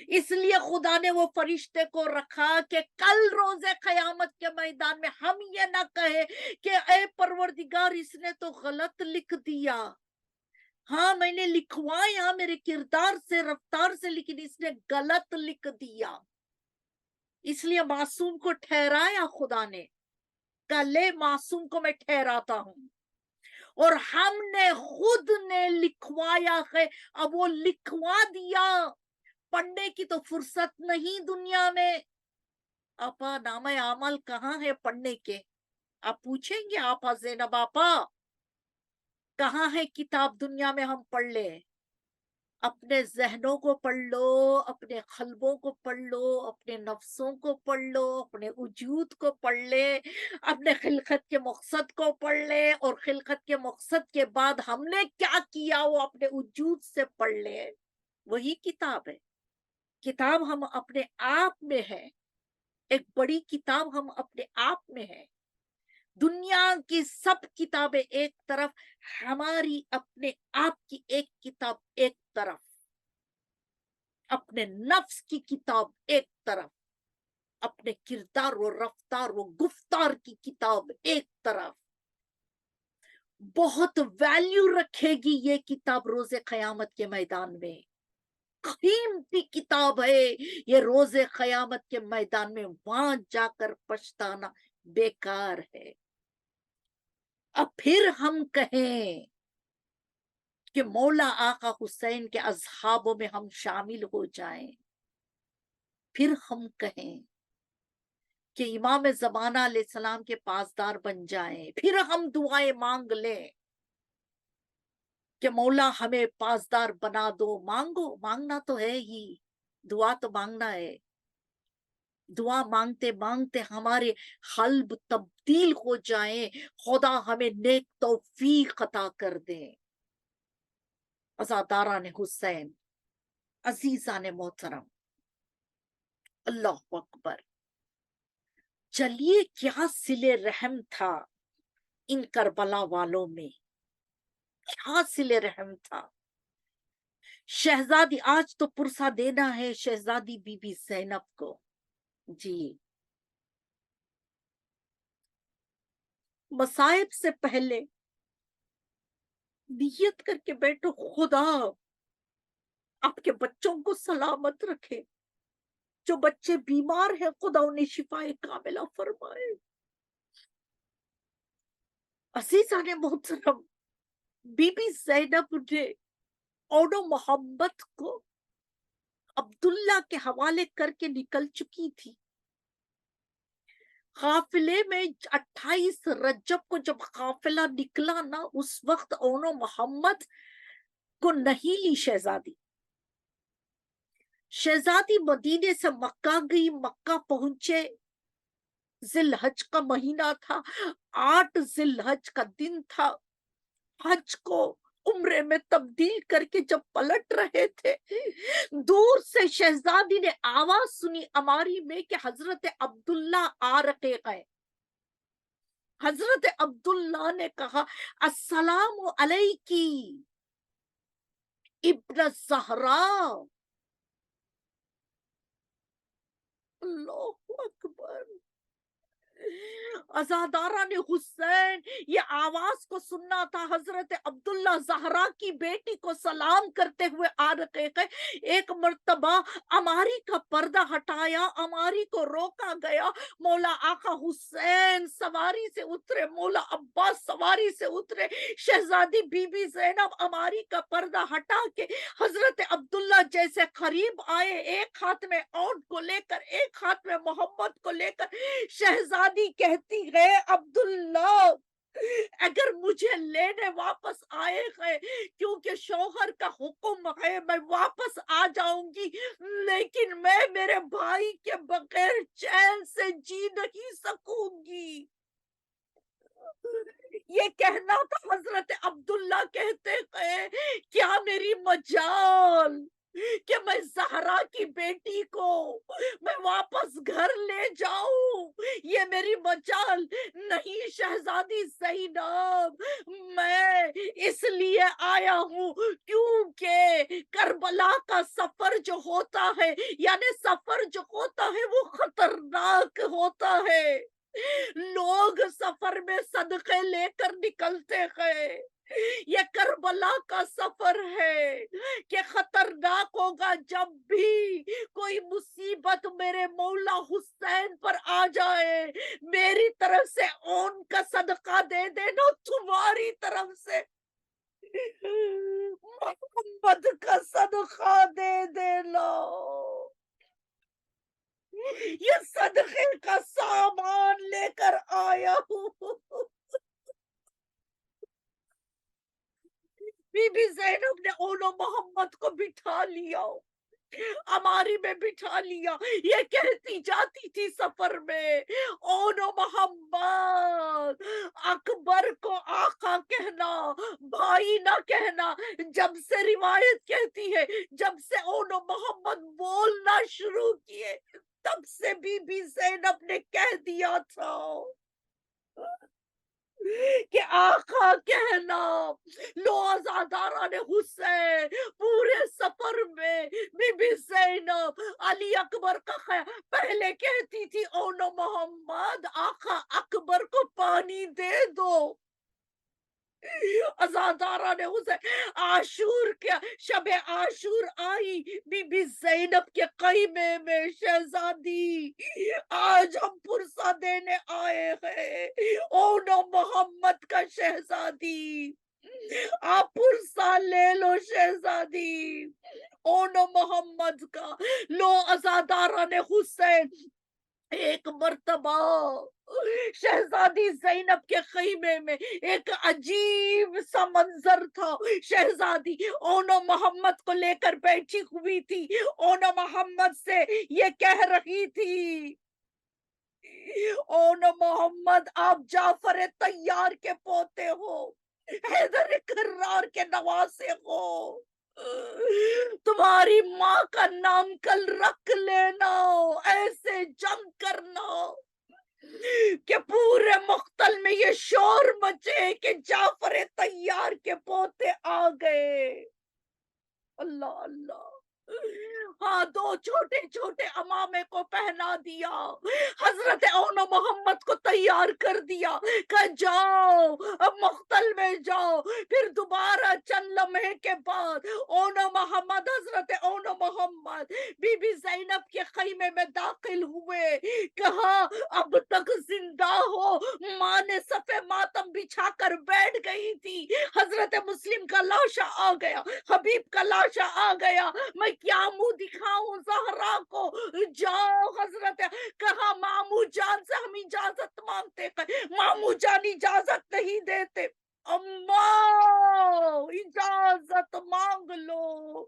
اس لیے خدا نے وہ فرشتے کو رکھا کہ کل روز قیامت کے میدان میں ہم یہ نہ کہے کہ اے پروردگار اس نے تو غلط لکھ دیا. ہاں میں نے لکھوایا میرے کردار سے، رفتار سے، لیکن اس نے غلط لکھ دیا. اس لیے معصوم کو ٹھہرایا خدا نے. کلے معصوم کو میں ٹھہراتا ہوں. اور ہم نے خود نے لکھوایا ہے. اب وہ لکھوا دیا، پڑھنے کی تو فرصت نہیں دنیا میں. آپا نامہ اعمال کہاں ہے پڑھنے کے؟ آپ پوچھیں گے آپا زینب، آپا کہاں ہے کتاب دنیا میں ہم پڑھ لیں؟ اپنے ذہنوں کو پڑھ لو، اپنے قلبوں کو پڑھ لو، اپنے نفسوں کو پڑھ لو، اپنے وجود کو پڑھ لے، اپنے خلقت کے مقصد کو پڑھ لے، اور خلقت کے مقصد کے بعد ہم نے کیا کیا وہ اپنے وجود سے پڑھ لے. وہی کتاب ہے. کتاب ہم اپنے آپ میں ہے، ایک بڑی کتاب ہم اپنے آپ میں ہے. دنیا کی سب کتابیں ایک طرف، ہماری اپنے آپ کی ایک کتاب ایک طرف، اپنے نفس کی کتاب ایک طرف، اپنے کردار و رفتار و گفتار کی کتاب ایک طرف. بہت ویلیو رکھے گی یہ کتاب روز قیامت کے میدان میں. قیمتی کتاب ہے یہ روز قیامت کے میدان میں. وہاں جا کر پچھتانا بیکار ہے. اب پھر ہم کہیں کہ مولا آقا حسین کے اصحابوں میں ہم شامل ہو جائیں، پھر ہم کہیں کہ امام زمانہ علیہ السلام کے پاسدار بن جائیں، پھر ہم دعائیں مانگ لیں کہ مولا ہمیں پاسدار بنا دو. مانگو، مانگنا تو ہے ہی، دعا تو مانگنا ہے. دعا مانگتے مانگتے ہمارے قلب تبدیل ہو جائیں. خدا ہمیں نیک توفیق عطا کر دے. عزاداران حسین، عزیزان محترم، اللہ اکبر. چلیے کیا صلے رحم تھا ان کربلا والوں میں، کیا صلے رحم تھا. شہزادی، آج تو پرسہ دینا ہے شہزادی بی بی زینب کو. جی، مصائب سے پہلے نیت کر کے بیٹھو خدا آپ کے بچوں کو سلامت رکھے. جو بچے بیمار ہیں خدا انہیں شفائے کاملہ فرمائے. عزیزان محترم، بی بی زینب نے اونو محمد کو عبداللہ کے حوالے کر کے نکل چکی تھی. قافلے میں 28 رجب کو جب قافلہ نکلا نا، اس وقت اونو محمد کو نہیں لی شہزادی. شہزادی مدینے سے مکہ گئی، مکہ پہنچے، ذی الحج کا مہینہ تھا، 8 ذی الحج کا دن تھا. حج کو عمرے میں تبدیل کر کے جب پلٹ رہے تھے، دور سے شہزادی نے آواز سنی اماری میں کہ حضرت عبداللہ آ رہے ہیں. حضرت عبداللہ نے کہا السلام علیکی ابن زہرا. اللہ اکبر. عزاداران حسین یہ آواز کو سننا تھا. حضرت عبداللہ زہرا کی بیٹی کو سلام کرتے ہوئے آ رہے ہیں. ایک مرتبہ اماری کا پردہ ہٹایا, اماری کو روکا گیا. مولا آقا حسین سواری سے اترے, مولا عباس سواری سے اترے. شہزادی بی بی زینب اماری کا پردہ ہٹا کے حضرت عبداللہ جیسے قریب آئے, ایک ہاتھ میں اونٹ کو لے کر, ایک ہاتھ میں محمد کو لے کر. شہزادی کہتی ہے عبداللہ اگر مجھے لینے واپس آئے ہیں کیونکہ شوہر کا حکم ہے میں واپس آ جاؤں گی, لیکن میں میرے بھائی کے بغیر چین سے جی نہیں سکوں گی. یہ کہنا تھا. حضرت عبداللہ کہتے ہیں کیا میری مجال کہ میں زہرا کی بیٹی کو میں واپس گھر لے جاؤں, یہ میری مجال نہیں. شہزادی زینب میں اس لیے آیا ہوں کیونکہ کربلا کا سفر جو ہوتا ہے, یعنی سفر جو ہوتا ہے وہ خطرناک ہوتا ہے. لوگ سفر میں صدقے لے کر نکلتے ہیں. یہ کربلا کا سفر ہے کہ خطرناک ہوگا. جب بھی کوئی مصیبت میرے مولا حسین پر آ جائے, میری طرف سے اون کا صدقہ دے دینا, تمہاری طرف سے محمد کا صدقہ دے دینا. یہ صدقے کا سامان لے کر آیا ہوں. بی بی زینب نے اولو محمد کو بٹھا لیا, اماری میں بٹھا لیا. یہ کہتی جاتی تھی سفر میں اونو محمد اکبر کو آقا کہنا, بھائی نہ کہنا. جب سے روایت کہتی ہے جب سے اونو محمد بولنا شروع کیے تب سے بی بی زینب نے کہہ دیا تھا کہ آقا کہنا. لو عزاداران حسین پورے سفر میں بی بی زینب علی اکبر کا پہلے کہتی تھی اونو محمد آقا اکبر کو پانی دے دو. عزاداران حسین عاشور کیا شب عاشور آئی, بی بی زینب کے قیمے میں شہزادی آج ہم پرسہ دینے آئے ہیں اونو محمد کا. شہزادی آپ پرسہ لے لو شہزادی اونو محمد کا. لو عزاداران حسین ایک مرتبہ شہزادی زینب کے خیمے میں ایک عجیب سا منظر تھا. شہزادی اونو محمد کو لے کر بیٹھی ہوئی تھی. اونو محمد سے یہ کہہ رہی تھی اونو محمد آپ جعفر طیار کے پوتے ہو, حیدر کرار کے نواسے ہو, تمہاری ماں کا نام کل رکھ لینا, ایسے جنگ کرنا کہ پورے مقتل میں یہ شور مچے کہ جعفر طیار کے پوتے آ گئے. اللہ اللہ. ہاں, دو چھوٹے چھوٹے امامے کو پہنا دیا, حضرت اونو محمد کو تیار کر دیا کہ جاؤ اب مقتل میں جاؤ. پھر دوبارہ چند لمحے کے بعد اونو محمد حضرت اونو محمد بی بی زینب کے خیمے میں داخل ہوئے. کہا اب تک زندہ ہو. ماں نے صفے ماتم بچھا کر بیٹھ گئی تھی. حضرت مسلم کا لاشا آ گیا, حبیب کا لاشا آ گیا, میں کیا منہ دکھاؤں زہرا کو. جاؤ حضرت. کہا مامو جان سے ہم اجازت مانگتے ہیں, مامو جان اجازت نہیں دیتے. اماں اجازت مانگ لو.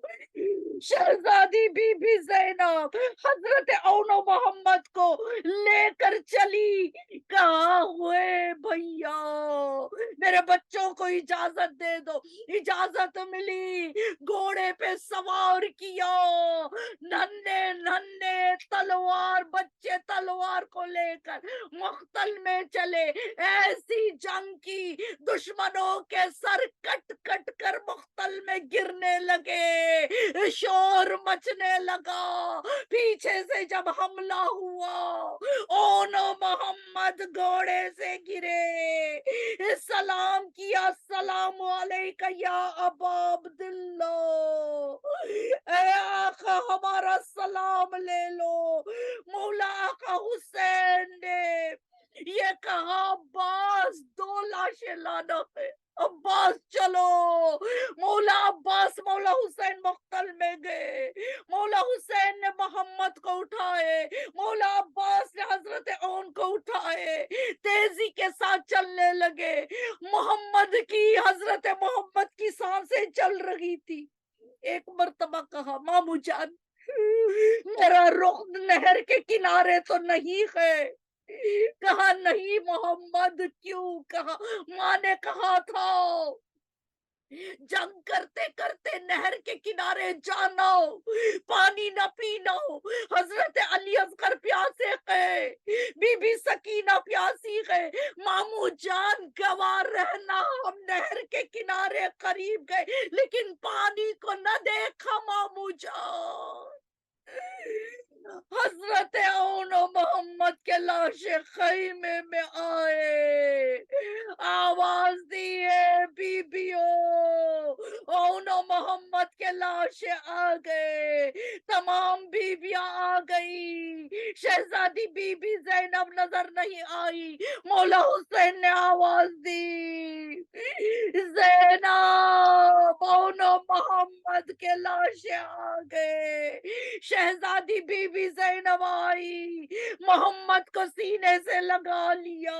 شہزادی بی بی زینب حضرت اون محمد کو لے کر چلی. کہاں ہوئے بھیا میرے بچوں کو اجازت دے دو. اجازت ملی, گھوڑے پہ سوار کیا, ننھے ننھے تلوار بچے تلوار کو لے کر مقتل میں چلے. ایسی جنگ کی دشمنوں کے سر کٹ کٹ کر مقتل میں گرنے لگے, شور مچنے لگا. پیچھے سے جب حملہ ہوا اون محمد گھوڑے سے گرے, سلام کیا, السلام علیکہ یا ابا عبداللہ, اے آقا ہمارا سلام لے لو. مولا آقا حسین نے یہ کہا عباس دو لاشیں لانا ہے, عباس چلو. مولا عباس مولا حسین مقتل میں گئے. مولا حسین نے محمد کو اٹھائے, مولا عباس نے حضرت اون کو اٹھائے, تیزی کے ساتھ چلنے لگے. محمد کی حضرت محمد کی سانسیں چل رہی تھی. ایک مرتبہ کہا مامو جان میرا رخ نہر کے کنارے تو نہیں ہے. کہا نہیں محمد. کیوں؟ کہا ماں نے کہا تھا جنگ کرتے کرتے نہر کے کنارے جانا, پانی نہ پینا. حضرت علی اصغر پیاسے گئے, بی بی سکینہ پیاسی گئے. مامو جان گواہ رہنا ہم نہر کے کنارے قریب گئے لیکن پانی کو نہ دیکھا مامو جان. حضرت اون محمد کے لاشیں خیمے میں آئے, آواز دیے بیبیوں, اون محمد کے لاشیں آ گئے. تمام بیبیاں آ گئی. شہزادی بی بی زینب نظر نہیں آئی. مولا حسین نے آواز دی زینب, اون محمد کے لاشیں آ گئے. شہزادی بی بی زینب آئی, محمد کو سینے سے لگا لیا.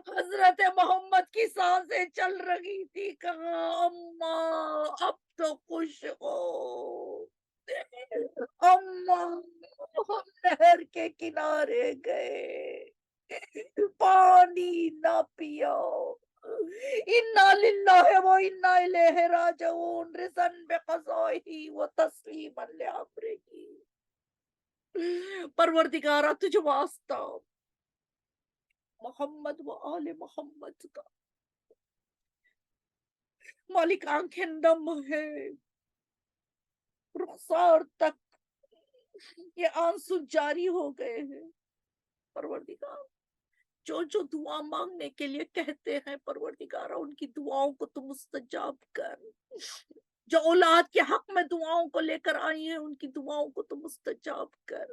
حضرت محمد کی سانسیں چل رہی تھی. کہا اماں اب تو خوش ہو. اماں ہم نہر کے کنارے گئے, پانی نہ پیا. انا للہ و انا الیہ راجعون, رضاً بقضائہ و تسلیما لامرہ. پروردگارہ تجھ واسطہ محمد و آل محمد کا. مالک آنکھیں نم ہے, رخسار تک یہ آنسو جاری ہو گئے ہیں. پروردگار جو جو دعا مانگنے کے لیے کہتے ہیں پروردگارہ ان کی دعاؤں کو تو مستجاب کر. جو اولاد کے حق میں دعاؤں کو لے کر آئی ہیں ان کی دعاؤں کو تو مستجاب کر.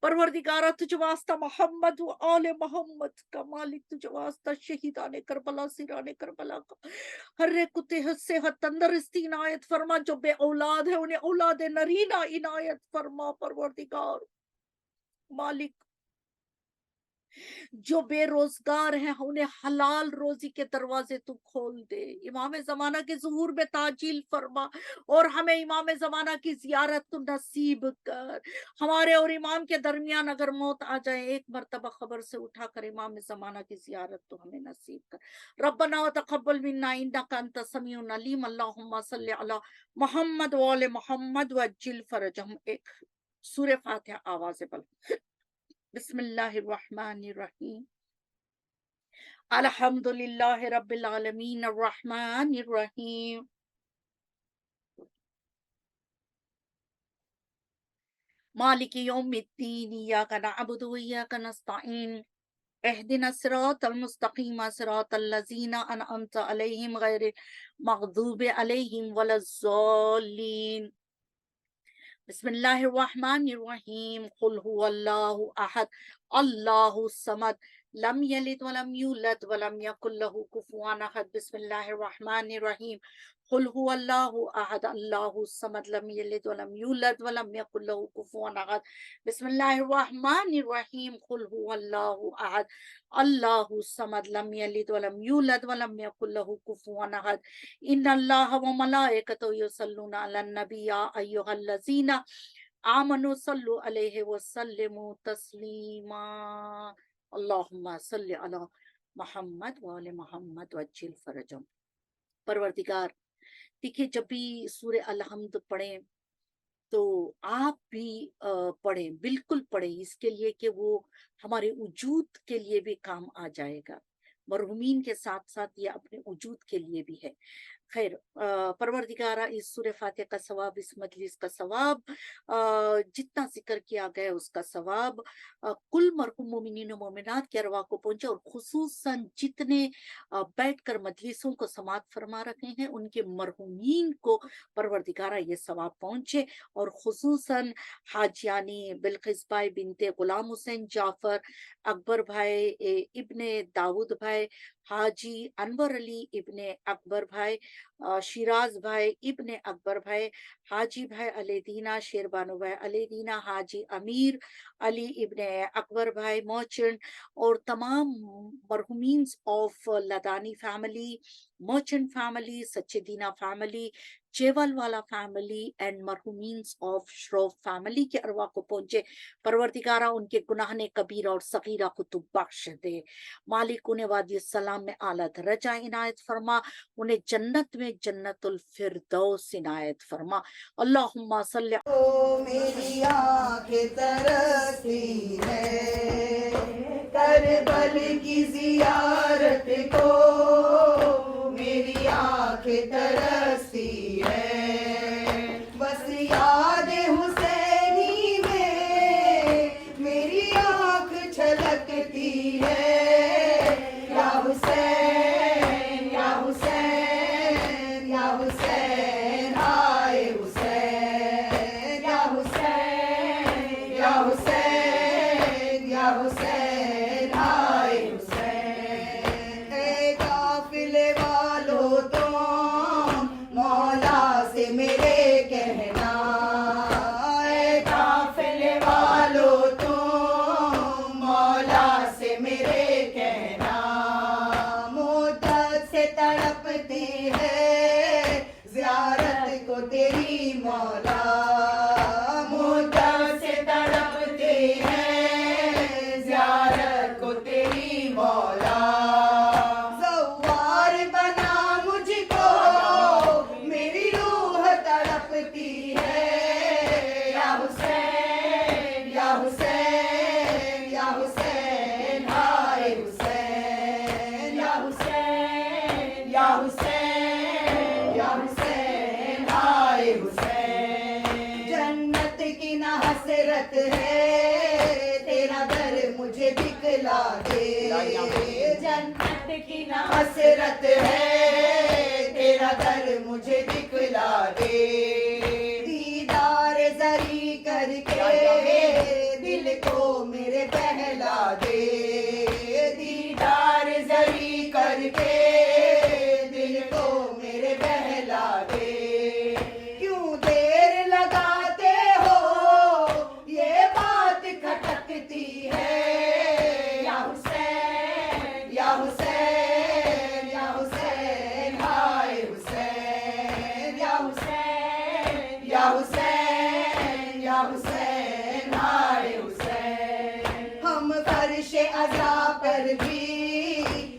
پروردگارہ تجھ واسطہ محمد و آل محمد کا. مالک تجھ واسطہ شہیدان کربلا سیران کربلا کا ہر ایک کو صحت تندرستی عنایت فرما. جو بے اولاد ہے انہیں اولاد نرینہ عنایت فرما. پروردگار مالک جو بے روزگار ہیں انہیں حلال روزی کے دروازے تو کھول دے. امام زمانہ کے ظہور میں تاجیل فرما اور ہمیں امام زمانہ کی زیارت تو نصیب کر. ہمارے اور امام کے درمیان اگر موت آ جائے ایک مرتبہ خبر سے اٹھا کر امام زمانہ کی زیارت تو ہمیں نصیب کر. ربنا وتقبل منا انک انت السمیع العلیم. اللہم صلی علی محمد و آل محمد وعجل فرجہم. ایک سورہ فاتحہ آواز بلند. بسم اللہ الرحمن الرحیم. الحمد للہ رب العالمین الرحمن الرحیم مالک یوم الدین. ایاک نعبد و ایاک نستعین. اہدنا الصراط المستقیم صراط الذین انعمت علیہم غیر المغضوب علیہم ولا الضالین. بسم اللہ الرحمن الرحیم. قل هو اللہ احد اللہ الصمد لم یلد ولم یولد ولم یکن له کفوا احد بسم اللہ الرحمن الرحیم قل هو اللہ احد اللہ الصمد لم یلد ولم یولد ولم یکن له کفوا احد بسم اللہ الرحمن الرحیم قل هو اللہ احد اللہ الصمد لم یلد ولم یولد ولم یکن له کفوا احد ان اللہ وملائکتہ یصلون علی النبی یا ایھا الذین آمنوا صلوا علیہ وسلموا تسلیما اللہم صلی علی محمد وعلی محمد وعجل فرجهم۔ پروردگار دیکھیے جب بھی سورہ الحمد پڑھیں تو آپ بھی پڑھیں، بالکل پڑھیں، اس کے لیے کہ وہ ہمارے وجود کے لیے بھی کام آ جائے گا، مرحومین کے ساتھ ساتھ یہ اپنے وجود کے لیے بھی ہے۔ خیر پروردگارہ اس سورہ فاتحہ کا ثواب، اس مجلس کا ثواب، جتنا ذکر کیا گیا اس کا ثواب کل مرحوم مومنین و مومنات کی ارواح کو پہنچے، اور خصوصاً جتنے بیٹھ کر مجلسوں کو سماعت فرما رکھے ہیں ان کے مرحومین کو پروردگارہ یہ ثواب پہنچے، اور خصوصاً حاجیانی بلقیس بھائی بنت غلام حسین جعفر، اکبر بھائی ابن داود بھائی، حاجی انور علی ابن اکبر بھائی، شیراز بھائی ابن اکبر بھائی، حاجی بھائی علی دینا، شیربانو بھائی علی دینا، حاجی امیر علی ابن اکبر بھائی مرچنٹ، اور تمام مرحومین of Ladani family, Merchant family, Sachedina family, چیول والا فیملی اینڈ مرحومینز آف شروف فیملی کے ارواح کو پہنچے۔ پروردگارہ ان کے گناہ کبیرہ اور صغیرہ کو تو بخش دے، مالک انہیں وادی السلام میں اعلیٰ درجہ عنایت فرما، انہیں جنت میں جنت الفردوس عنایت فرما۔ اللہم صلی میری آنکھ ترستی ہے کربل کی زیارت کو، میری آنکھ ترستی ہے بس یاد حسینی میں، میری آنکھ چھلکتی ہے یا حسین یا حسین یا حسین آئے حسین یا حسین یا حسین یا حسین آئے حسین۔ اے قافلے والو تم مولا سے میرے کہنا، اے قافلے والو تم مولا سے میرے کہنا، مدت سے تڑپتے ہیں زیارت کو تیری مولا، مدت سے تڑپتے ہیں زیارت کو تیری مولا، زوار بنا مجھ کو میری روح تڑپتی ہے یا حسین یا حسین یا حسین آئے حسین یا حسین یا حسین یا حسین آئے حسین۔ جنت کی نہ حسرت ہے تیرا در مجھے دکھلا دے، جنت کی نہ حسرت ہے تیرا در مجھے دکھلا دے، دیدار زری کر کے دل کو میرے بہلا دے، دیدار زری کر کے دل کو میرے بہلا دے، کیوں دیر لگاتے ہو یہ بات کھٹکتی ہے یا حسین یا حسین یا حسین آئے حسین یا حسین یا حسین یا حسین آئے حسین۔ ہم فرش عزا پر بھی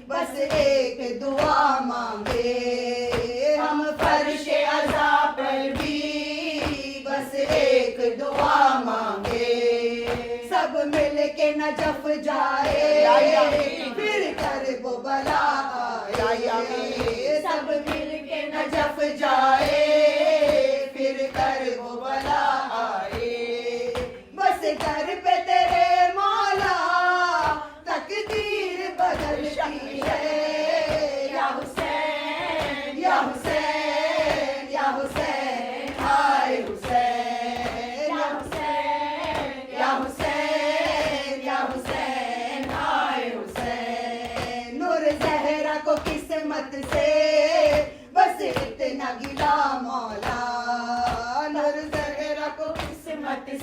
بس ایک دعا مانگے، ہم فرش عزا پر بھی بس ایک دعا مانگے، سب مل کے نجف جائے پھر کر وہ بلا آئے، سب مل کے نجف جائے پھر کر وہ بلا آئے، بس در پہ تیرے مولا تقدیر بدلتی ہے یا حسین یا حسین یا حسین آئے حسین یا حسین یا حسین یا حسین آئے حسین۔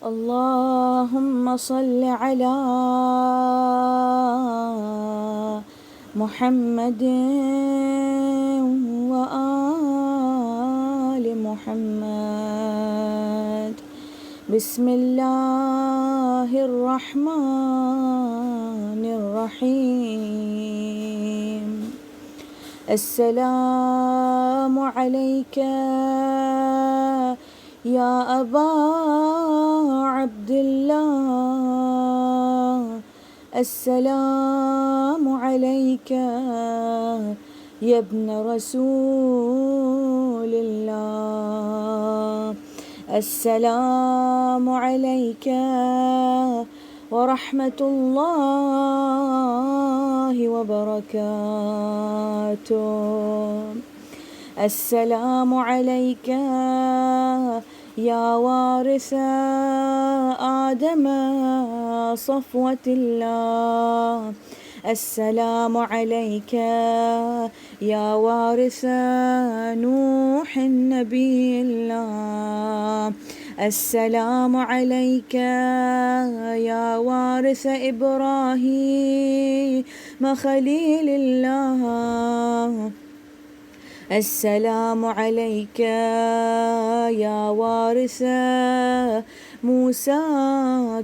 اللهم صل على محمد وآل محمد بسم الله الرحمن الرحيم السلام عليك يا أبا عبد الله السلام عليك يا ابن رسول الله السلام عليك ورحمة الله وبركاته. السلام عليك يا وارث آدم صفوة الله. السلام عليك يا وارث نوح نبي الله. السلام عليك يا وارث إبراهيم خليل الله. السلام عليك يا وارث موسى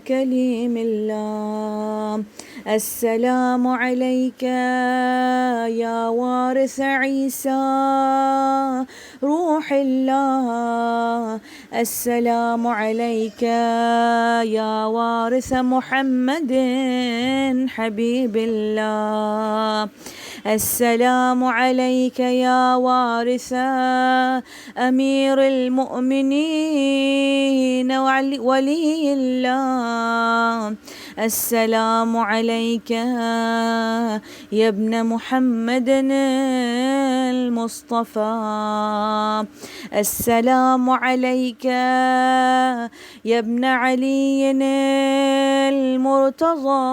كليم الله. السلام عليك يا وارث عيسى روح الله. السلام عليك يا وارث محمد حبيب الله. السلام عليك يا وارث أمير المؤمنين ولي الله. السلام عليك يا ابن محمد المصطفى. السلام عليك يا ابن علي المرتضى.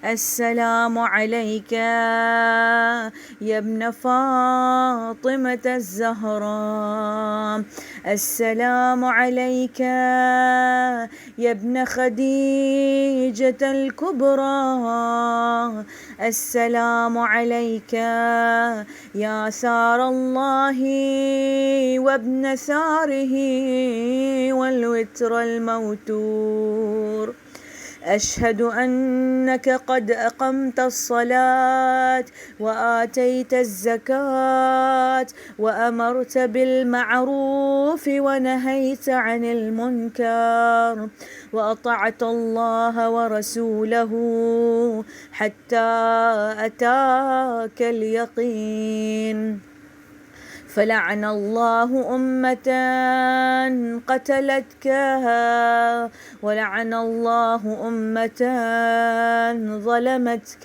السلام عليك يا ابن فاطمة الزهراء. السلام عليك يا ابن خديجة الكبرى. السلام عليك يا ثار الله وابن ثاره والوتر الموتور. أشهد أنك قد أقمت الصلاة وآتيت الزكاة وأمرت بالمعروف ونهيت عن المنكر وأطعت الله ورسوله حتى أتاك اليقين. فلعن الله أمة قتلتك ولعن الله أمة ظلمتك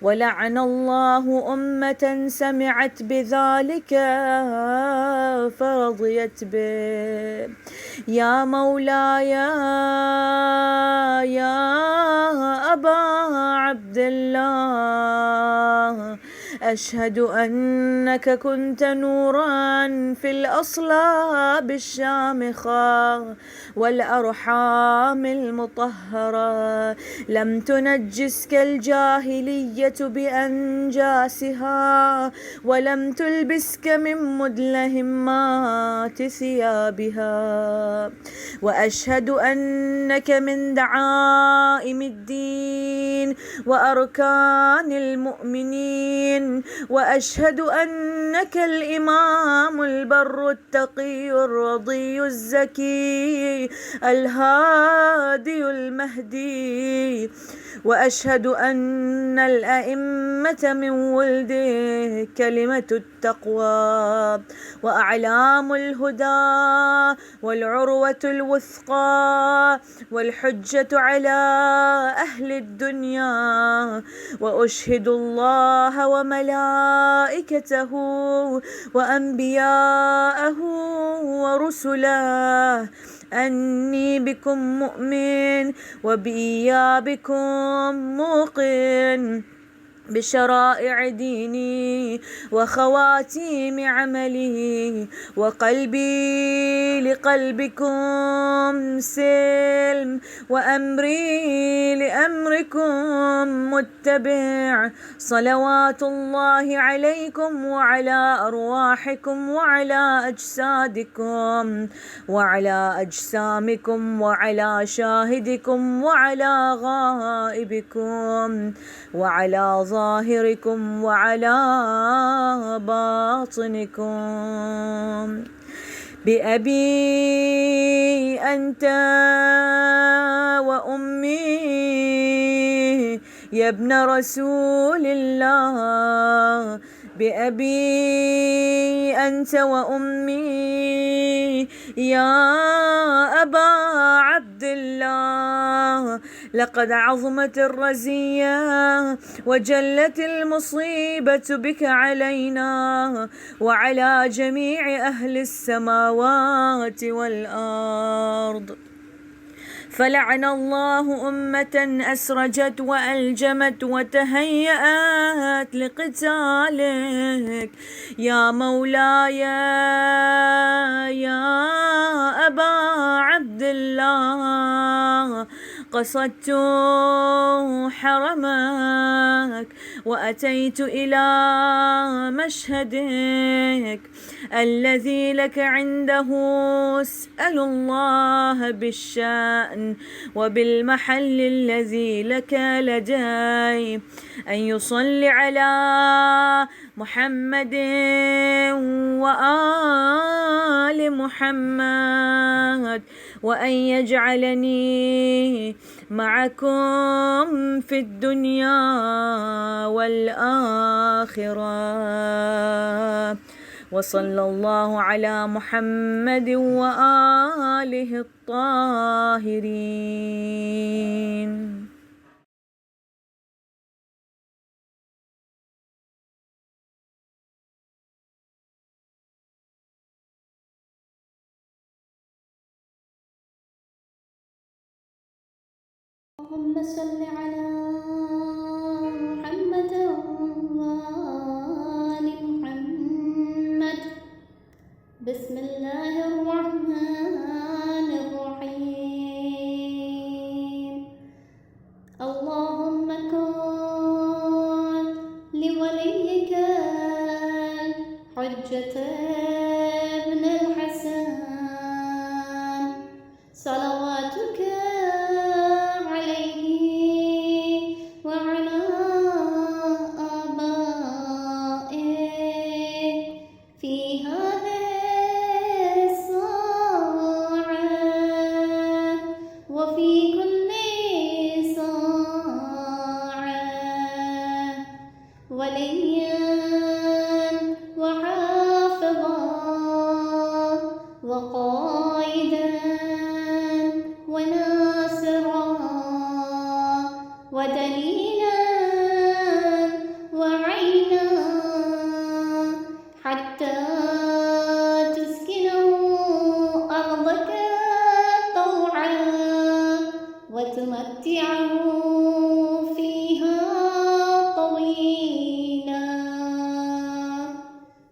ولعن الله أمة سمعت بذلك فرضيت به. يا مولاي يا أبا عبد الله أشهد أنك كنت نورا في الأصلاب الشامخة والأرحام المطهرة. لم تنجسك الجاهلية بأنجاسها ولم تلبسك من مدلهمات ثيابها. وأشهد أنك من دعائم الدين وأركان المؤمنين. وأشهد أنك الإمام البر التقي الرضي الزكي الهادي المهدي. وأشهد أن الأئمة من ولده كلمة التقوى وأعلام الهدى والعروة الوثقى والحجة على أهل الدنيا. وأشهد الله وملائكته وأنبياءه ورسله أني بكم مؤمن وبإيابكم موقن بشرائع ديني وخواتيم عملي. وقلبي لقلبكم سلم وأمري لأمركم متبع. صلوات الله عليكم وعلى أرواحكم وعلى أجسادكم وعلى أجسامكم وعلى شاهدكم وعلى غائبكم وعلى ظاهركم وعلى باطنكم. بأبي أنت وأمي يا ابن رسول الله. بأبي أنت وأمي يا أبا عبد الله لقد عظمت الرزية وجلت المصيبة بك علينا وعلى جميع أهل السماوات والأرض. فلعن الله أمة أسرجت وألجمت وتهيأت لقتالك يا مولاي يا أبا عبد الله. قصدت حرمك وأتيت إلى مشهدك الذي لك عنده اسأل الله بالشأن وبالمحل الذي لك لدي أن يصلي على محمد وآل محمد وأن يجعلني معكم في الدنيا والآخرة. وصلى الله على محمد وآله الطاهرين. اللهم صل على محمد وآل محمد. بسم الله الرحمن الرحيم. اللهم كن لوليك حجة ابن الحسن صلواتك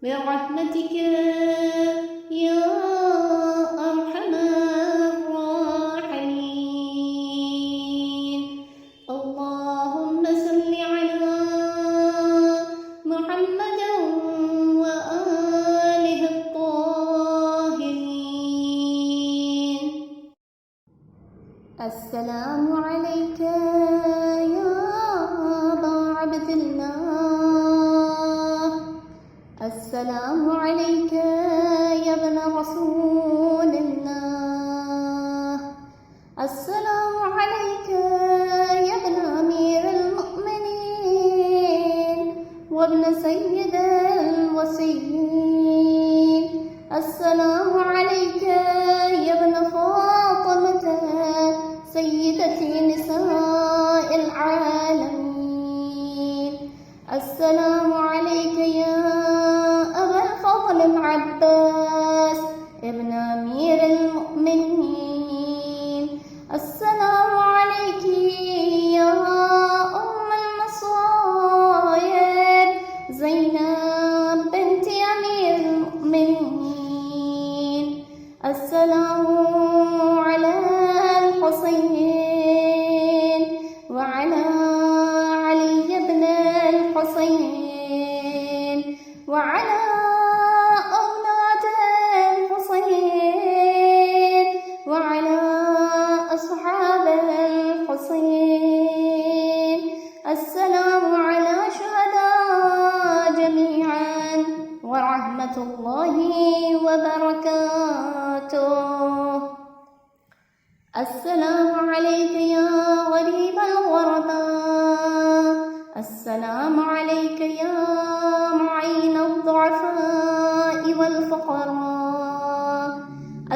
برحمتك يا أرحم الراحمين. اللهم صل على محمد وآله الطاهرين. السلام عليك يا أبا عبد الله. السلام عليك يا ابن رسول الله. السلام عليك يا ابن أمير المؤمنين وابن سيد الوصيين. السلام عليك يا ابن فاطمة سيدة نساء العالمين. السلام عليك يا العباس ابن أمير المؤمنين. السلام عليك يا أم المصائب زينب بنت أمير المؤمنين. السلام على الحسين وعلى علي بن الحسين وعلى السلام على شهداء جميعا ورحمة الله وبركاته. السلام عليك يا غريب الغرباء. السلام عليك يا معين الضعفاء والفقراء.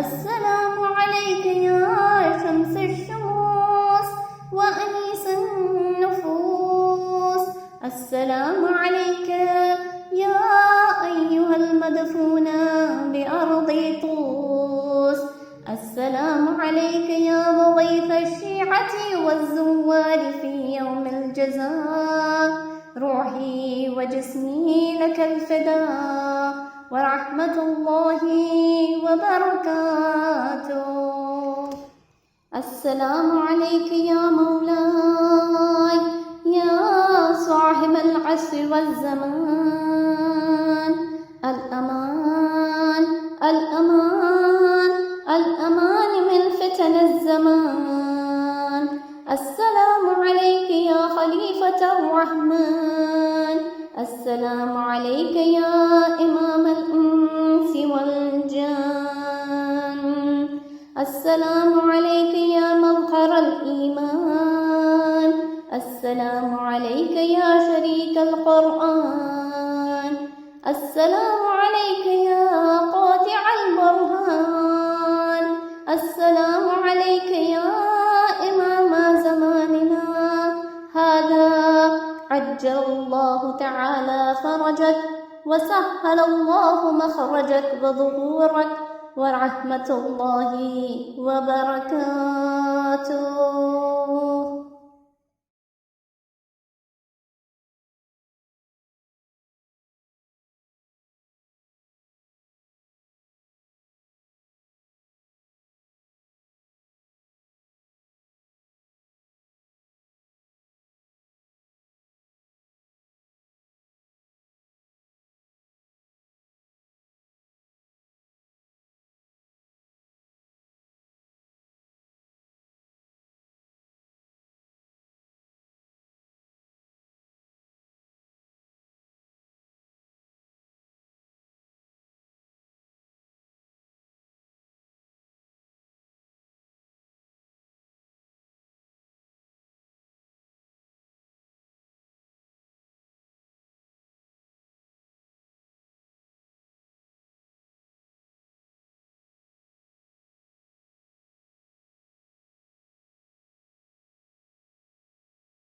السلام عليك يا شمس وأنيس النفوس. السلام عليك يا أيها المدفون بأرض طوس. السلام عليك يا مغيث الشيعة والزوار في يوم الجزاء. روحي وجسمي لك الفداء ورحمة الله وبركاته. السلام عليك يا مولاي يا صاحب العصر والزمان. الأمان الأمان الأمان من فتن الزمان. السلام عليك يا خليفة الرحمن. السلام عليك يا إمام الإنس والجان. السلام عليك يا مظهر الإيمان. السلام عليك يا شريك القرآن. السلام عليك يا قاطع البرهان. السلام عليك يا إمام زماننا هذا. عجل الله تعالى فرجك وسهل الله مخرجك وظهورك ورحمة الله وبركاته.